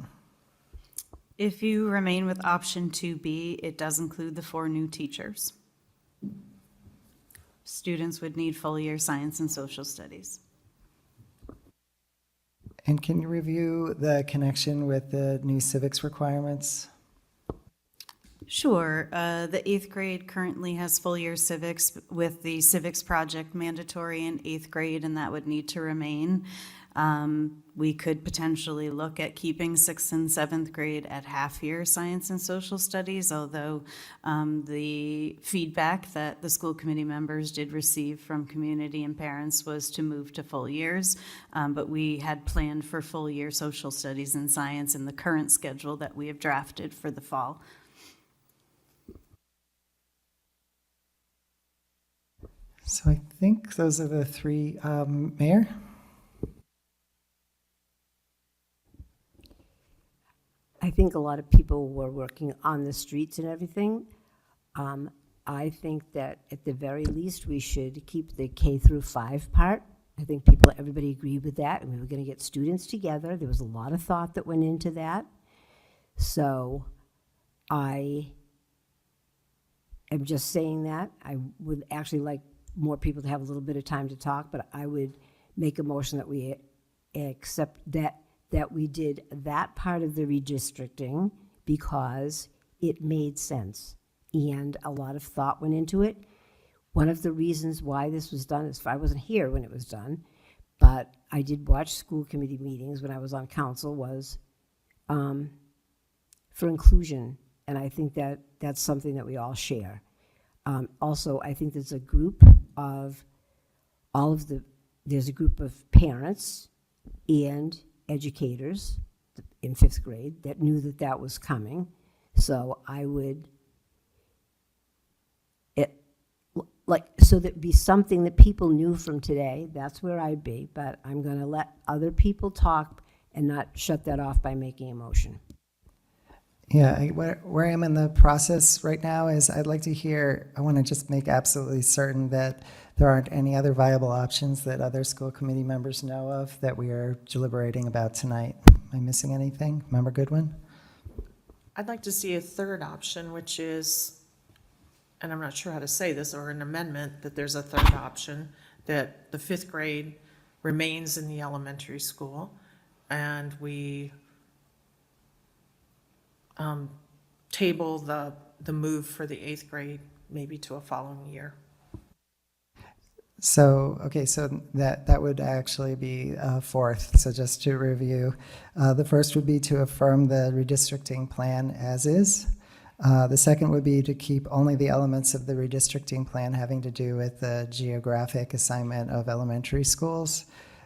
If you remain with option 2B, it does include the 4 new teachers. Students would need full year science and social studies. And can you review the connection with the new civics requirements? Sure. The 8th grade currently has full year civics with the civics project mandatory in 8th grade, and that would need to remain. We could potentially look at keeping 6th and 7th grade at half-year science and social studies, although the feedback that the school committee members did receive from community and parents was to move to full years. But we had planned for full year social studies and science in the current schedule that we have drafted for the fall. So I think those are the 3. Mayor? I think a lot of people were working on the streets and everything. I think that at the very least, we should keep the K through 5 part. I think everybody agreed with that, and we were gonna get students together. There was a lot of thought that went into that. So I am just saying that. I would actually like more people to have a little bit of time to talk, but I would make a motion that we accept that we did that part of the redistricting because it made sense and a lot of thought went into it. One of the reasons why this was done is I wasn't here when it was done, but I did watch school committee meetings when I was on council, was for inclusion, and I think that that's something that we all share. Also, I think there's a group of there's a group of parents and educators in 5th grade that knew that that was coming. So I would, so there'd be something that people knew from today. That's where I'd be, but I'm going to let other people talk and not shut that off by making a motion. Yeah, where I am in the process right now is I want to just make absolutely certain that there aren't any other viable options that other school committee members know of that we are deliberating about tonight. Am I missing anything? Member Goodwin? I'd like to see a third option, which is, and I'm not sure how to say this, or an amendment, that there's a third option, that the fifth grade remains in the elementary school, and we table the move for the eighth grade maybe to a following year. So, okay, so that would actually be fourth. So just to review, the first would be to affirm the redistricting plan as is. The second would be to keep only the elements of the redistricting plan having to do with the geographic assignment of elementary schools.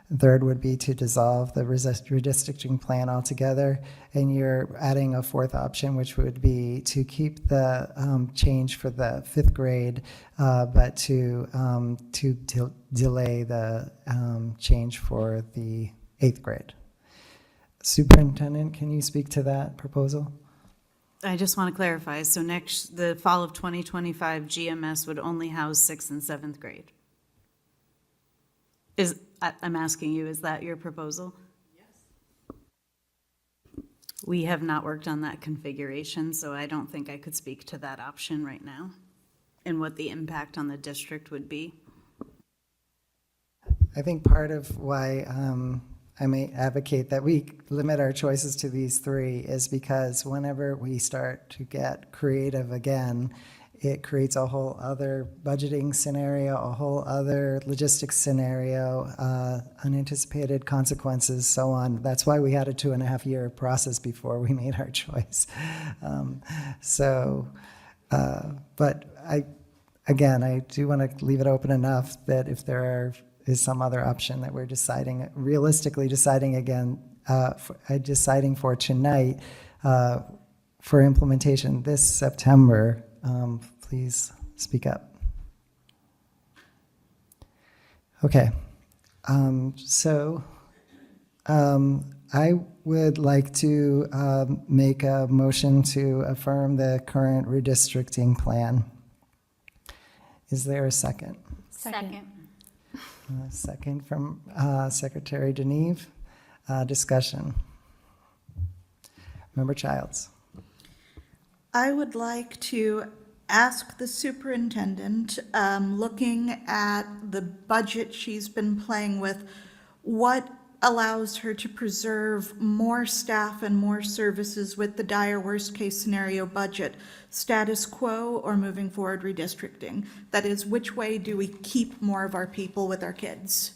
The third would be to dissolve the redistricting plan altogether. And you're adding a fourth option, which would be to keep the change for the fifth grade, but to delay the change for the eighth grade. Superintendent, can you speak to that proposal? I just want to clarify, so the fall of 2025 GMS would only house 6th and 7th grade? I'm asking you, is that your proposal? Yes. We have not worked on that configuration, so I don't think I could speak to that option right now and what the impact on the district would be. I think part of why I may advocate that we limit our choices to these three is because whenever we start to get creative again, it creates a whole other budgeting scenario, a whole other logistics scenario, unanticipated consequences, so on. That's why we had a 2.5-year process before we made our choice. But I do want to leave it open enough that if there is some other option that we're realistically deciding for tonight for implementation this September, please speak up. Okay, I would like to make a motion to affirm the current redistricting plan. Is there a second? Second. Second from Secretary Deneve. Discussion. Member Childs. I would like to ask the superintendent, looking at the budget she's been playing with, what allows her to preserve more staff and more services with the dire worst-case scenario budget, status quo or moving forward redistricting? That is, which way do we keep more of our people with our kids?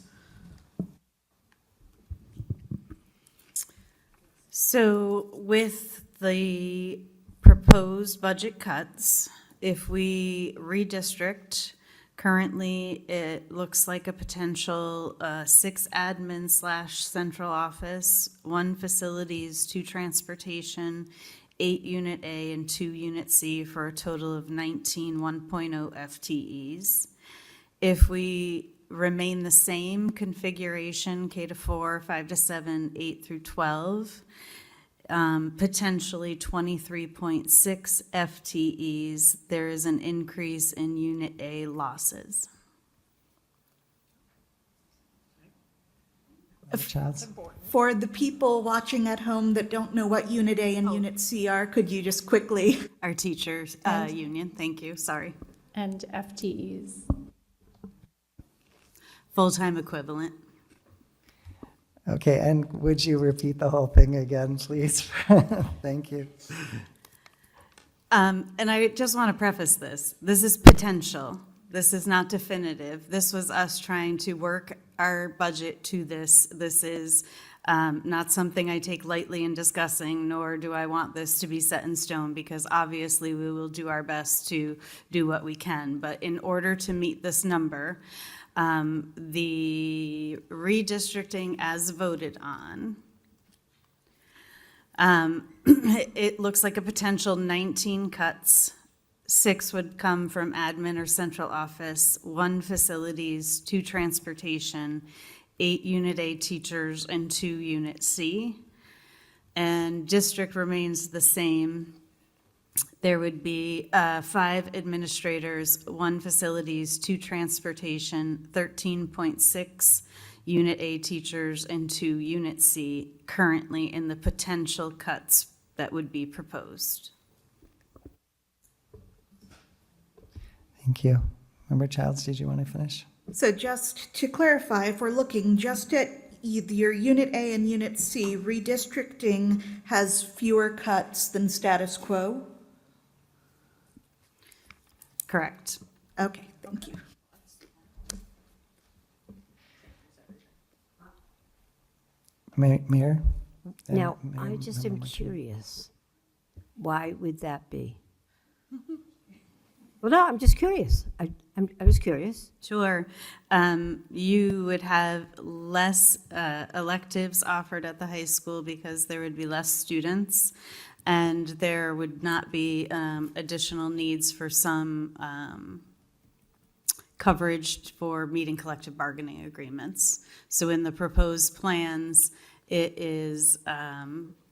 So with the proposed budget cuts, if we redistrict, currently it looks like a potential 6 admin / central office, 1 facilities, 2 transportation, 8 unit A and 2 unit C for a total of 19 1.0 FTEs. If we remain the same configuration, K to 4, 5 to 7, 8 through 12, potentially 23.6 FTEs, there is an increase in Unit A losses. For the people watching at home that don't know what Unit A and Unit C are, could you just quickly? Our teachers union, thank you, sorry. And FTEs. Full-time equivalent. Okay, and would you repeat the whole thing again, please? Thank you. And I just want to preface this. This is potential. This is not definitive. This was us trying to work our budget to this. This is not something I take lightly in discussing, nor do I want this to be set in stone, because obviously we will do our best to do what we can. But in order to meet this number, the redistricting as voted on, it looks like a potential 19 cuts. 6 would come from admin or central office, 1 facilities, 2 transportation, 8 unit A teachers, and 2 unit C. and district remains the same, there would be 5 administrators, 1 facilities, 2 transportation, 13.6 Unit A teachers, and 2 Unit C currently in the potential cuts that would be proposed. Thank you. Member Childs, did you want to finish? So just to clarify, if we're looking just at your Unit A and Unit C, redistricting has fewer cuts than status quo? Correct. Okay, thank you. Mayor? Now, Mayor- I just am curious. Why would that be? Well, no, I'm just curious. I was curious. Sure. You would have less electives offered at the high school because there would be less students, and there would not be additional needs for some coverage for meeting collective bargaining agreements. So in the proposed plans, it is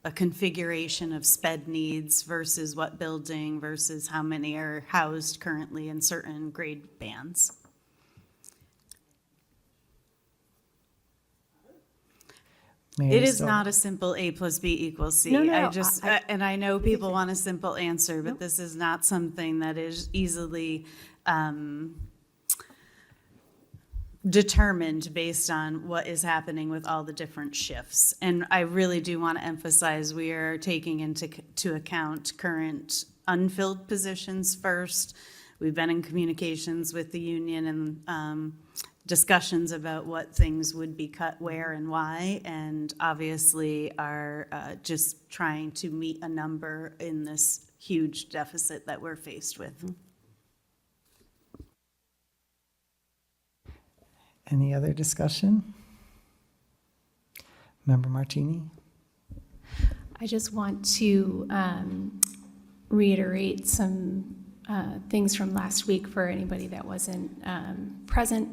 a configuration of sped needs versus what building versus how many are housed currently in certain grade bands. Mayor It is Stoll. not a simple A plus B equals C. No, no, I no, just, and I know people want a simple answer, but this is not something that is easily determined based on what is happening with all the different shifts. And I really do want to emphasize we are taking into account current unfilled positions first. We've been in communications with the union and discussions about what things would be cut where and why, and obviously are just trying to meet a number in this huge deficit that we're faced with. Any other discussion? Member Martini? I just want to reiterate some things from last week for anybody that wasn't present.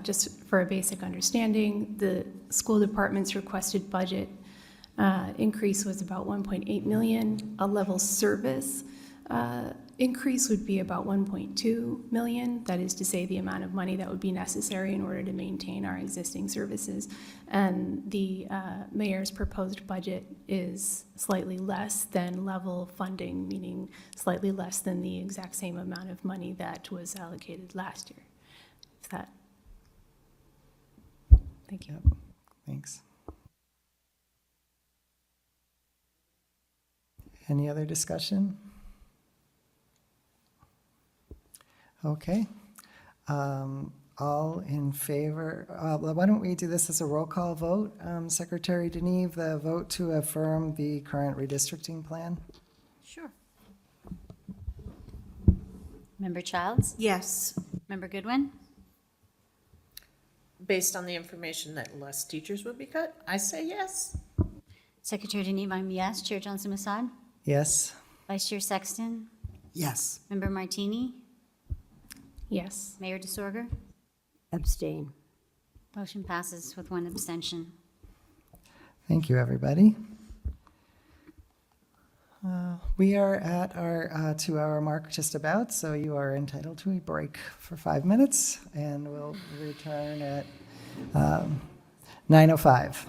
Just for a basic understanding, the school department's requested budget increase was about 1.8 million. A level service increase would be about 1.2 million. That is to say, the amount of money that would be necessary in order to maintain our existing services. And the mayor's proposed budget is slightly less than level funding, meaning slightly less than the exact same amount of money that was allocated last year. If that. Thank you. Yep. Thanks. Any other discussion? Okay. All in favor, why don't we do this as a roll call vote? Secretary Deneve, the vote to affirm the current redistricting plan? Sure. Member Childs? Yes. Member Goodwin? Based on the information that less teachers would be cut, I say yes. Secretary Deneve, I'm yes. Chair Johnson Masad? Yes. Vice Chair Sexton? Yes. Member Martini? Yes. Mayor DeSorger? Abstain. Motion passes with 1 abstention. Thank you, everybody. We are at our 2-hour mark just about, so you are entitled to a break for 5 minutes, and we'll return at 9:05.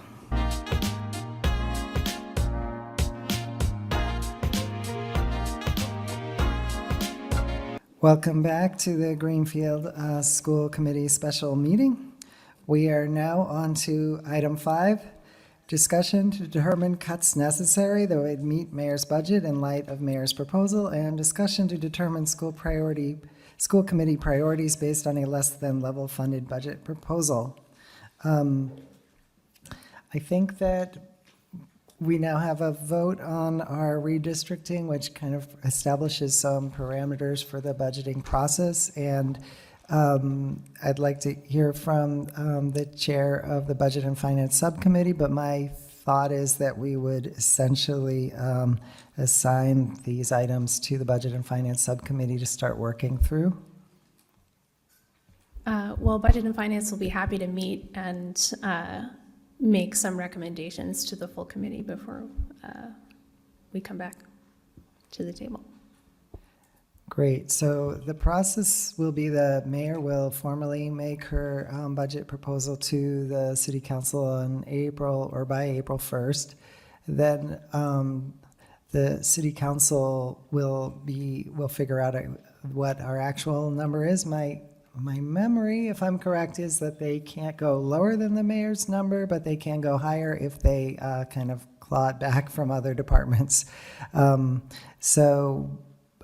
Welcome back to the Greenfield School Committee special meeting. We are now on to item 5, discussion to determine cuts necessary that would meet mayor's budget in light of mayor's proposal, and discussion to determine school committee priorities based on a less than level funded budget proposal. I think that we now have a vote on our redistricting, which kind of establishes some parameters for the budgeting process. And I'd like to hear from the chair of the Budget and Finance Subcommittee, but my thought is that we would essentially assign these items to the Budget and Finance Subcommittee to start working through. Well, Budget and Finance will be happy to meet and make some recommendations to the full committee before we come back to the table. Great. So the process will be the mayor will formally make her budget proposal to the city council on April or by April 1st. Then the city council will figure out what our actual number is. My memory, if I'm correct, is that they can't go lower than the mayor's number, but they can go higher if they kind of clawed back from other departments. So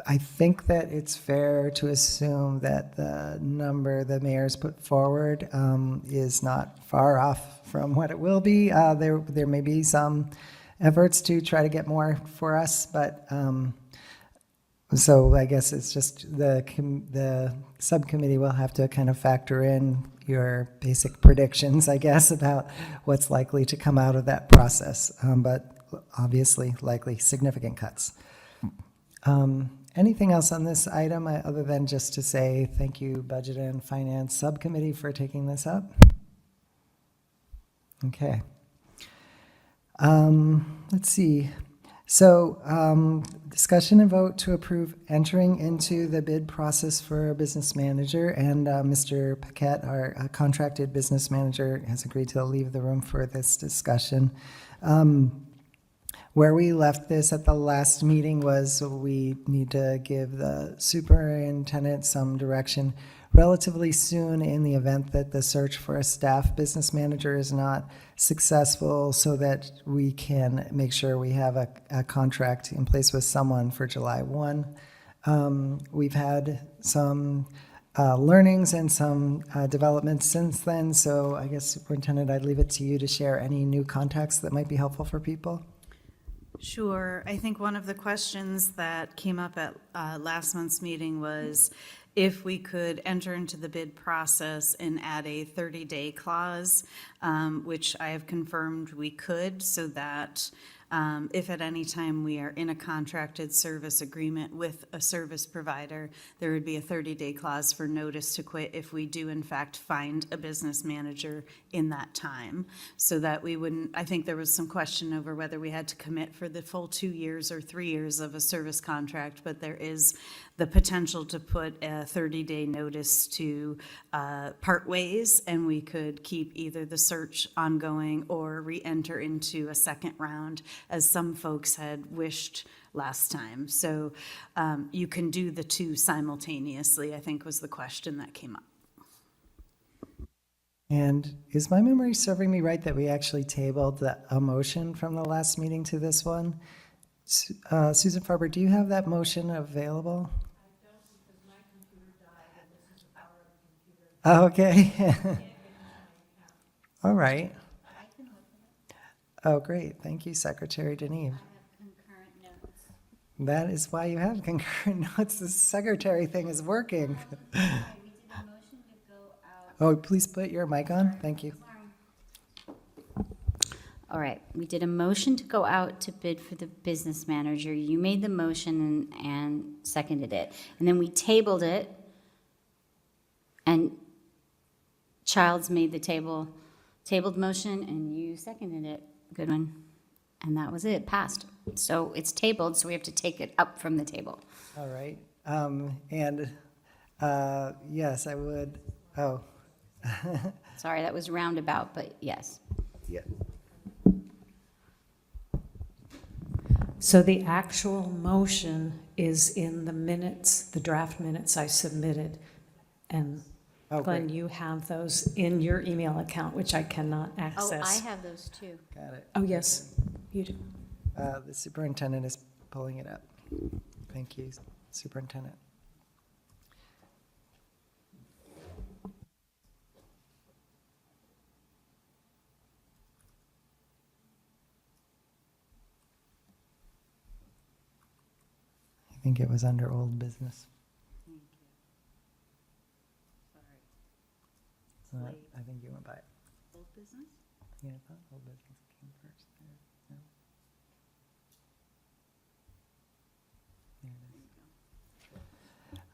I think that it's fair to assume that the number the mayor's put forward is not far off from what it will be. There may be some efforts to try to get more for us, but so I guess it's just the subcommittee will have to kind of factor in your basic predictions, I guess, about what's likely to come out of that process, but obviously likely significant cuts. Anything else on this item other than just to say thank you, Budget and Finance Subcommittee, for taking this up? Okay. Let's see. So discussion and vote to approve entering into the bid process for a business manager. And Mr. Paquette, our contracted business manager, has agreed to leave the room for this discussion. Where we left this at the last meeting was we need to give the superintendent some direction relatively soon in the event that the search for a staff business manager is not successful, so that we can make sure we have a contract in place with someone for July 1. We've had some learnings and some developments since then, so I guess, Superintendent, I'd leave it to you to share any new contacts that might be helpful for people. Sure. I think one of the questions that came up at last month's meeting was if we could enter into the bid process and add a 30-day clause, which I have confirmed we could, so that if at any time we are in a contracted service agreement with a service provider, there would be a 30-day clause for notice to quit if we do in fact find a business manager in that time, so that we wouldn't, I think there was some question over whether we had to commit for the full 2 years or 3 years of a service contract, but there is the potential to put a 30-day notice to part ways, and we could keep either the search ongoing or re-enter into a second round, as some folks had wished last time. So you can do the two simultaneously, I think was the question that came up. And is my memory serving me right that we actually tabled a motion from the last meeting to this one? Susan Farber, do you have that motion available? Okay. All right. Oh, great. Thank you, Secretary Deneve. That is why you have concurrent notes. The secretary thing is working. Oh, please put your mic on. Thank you. All right, we did a motion to go out to bid for the business manager. You made the motion and seconded it. And then we tabled it, and Childs made the tabled motion, and you seconded it. Good one. And that was it, passed. So it's tabled, so we have to take it up from the table. All right. Yes, I would. Oh. Sorry, that was roundabout, but yes. Yeah. So the actual motion is in the minutes, the draft minutes I submitted. And Glenn, great. you have those in your email account, which I cannot access. Oh, I have those too. Got it. Oh, yes, you do. The superintendent is pulling it up. Thank you, Superintendent. I think it was under old business. I think you went by it. Old business? Yeah, I thought old business came first. There. No? There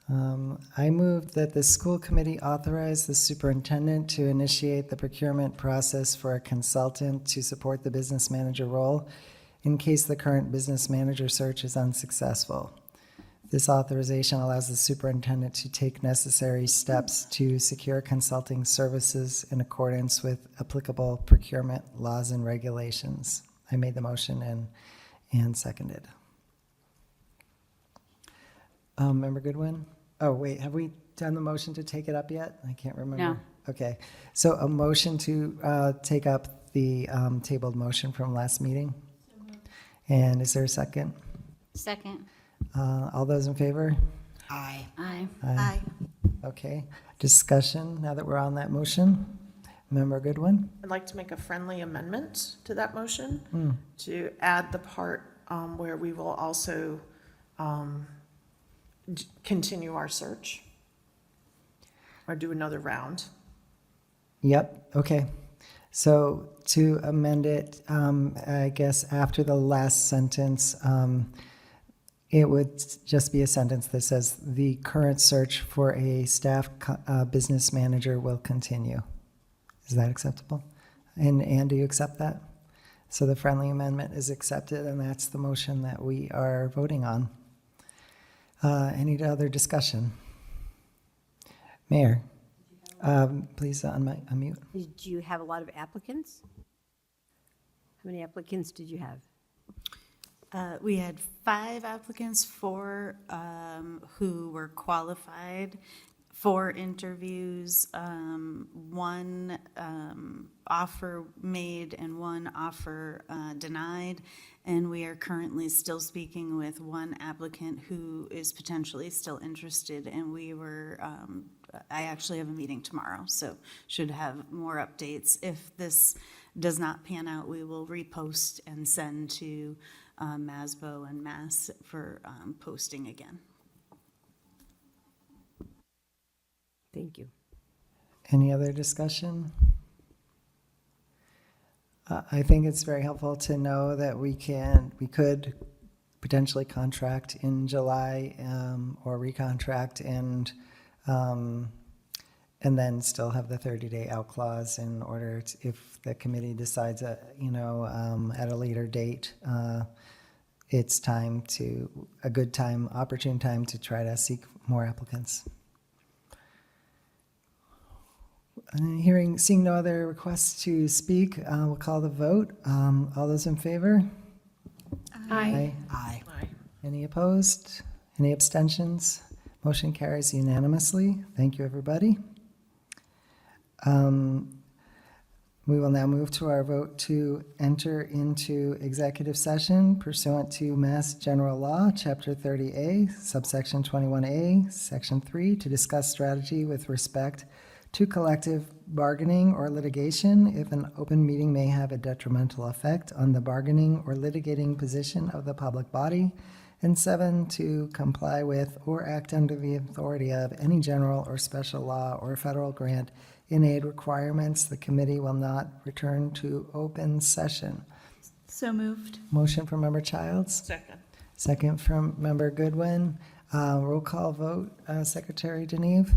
I moved that the school committee authorize the superintendent to initiate the procurement process for a consultant to support the business manager role in case the current business manager search is unsuccessful. This authorization allows the superintendent to take necessary steps to secure consulting services in accordance with applicable procurement laws and regulations. I made the motion and seconded. Member Goodwin? Oh, wait, have we done the motion to take it up yet? I can't remember. No. Okay, so a motion to take up the tabled motion from last meeting? And is there a second? Second. All those in favor? Aye. Aye. Aye. Okay, discussion, now that we're on that motion. Member Goodwin? I'd like to make a friendly amendment to that motion to add the part where we will also continue our search or do another round. Yep, okay. So to amend it, I guess after the last sentence, it would just be a sentence that says, the current search for a staff business manager will continue. Is that acceptable? And do you accept that? So the friendly amendment is accepted, and that's the motion that we are voting on. Any other discussion? Mayor, please unmute. Did you have a lot of applicants? How many applicants did you have? We had 5 applicants, 4 who were qualified, 4 interviews, 1 offer made and 1 offer denied. And we are currently still speaking with 1 applicant who is potentially still interested. And I actually have a meeting tomorrow, so should have more updates. If this does not pan out, we will repost and send to MASBO and Mass for posting again. Thank you. Any other discussion? I think it's very helpful to know that we could potentially contract in July or recontract and then still have the 30-day out clause in order to, if the committee decides at a later date, it's opportune time to try to seek more applicants. Seeing no other requests to speak, we'll call the vote. All those in favor? Aye. Aye. Any opposed? Any abstentions? Motion carries unanimously. Thank you, everybody. We will now move to our vote to enter into executive session pursuant to Mass General Law, Chapter 30A, subsection 21A, Section 3, to discuss strategy with respect to collective bargaining or litigation if an open meeting may have a detrimental effect on the bargaining or litigating position of the public body. And 7, to comply with or act under the authority of any general or special law or federal grant in aid requirements. The committee will not return to open session. So moved. Motion from Member Childs. Second. Second from Member Goodwin. Roll call vote, Secretary Deneve.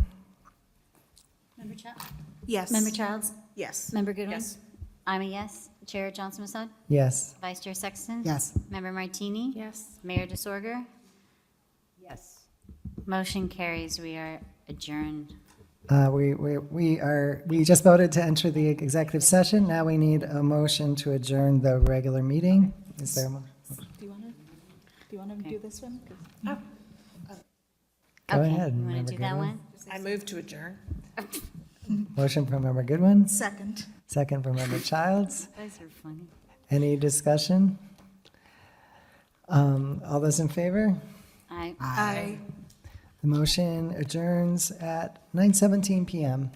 Member Childs? Yes. Member Childs? Yes. Member Goodwin? Yes. I'm a yes. Chair Johnson Masad? Yes. Vice Chair Sexton? Yes. Member Martini? Yes. Mayor DeSorger? Yes. Motion carries. We are adjourned. We just voted to enter the executive session. Now we need a motion to adjourn the regular meeting. Is there a motion? Do you want to do this one? Go Okay, ahead, you want Member to do that Goodwin. one? I move to adjourn. Motion from Member Goodwin, Second. second from Member Childs. Those are funny. Any discussion? All those in favor? Aye. Aye. The motion adjourns at 9:17 PM.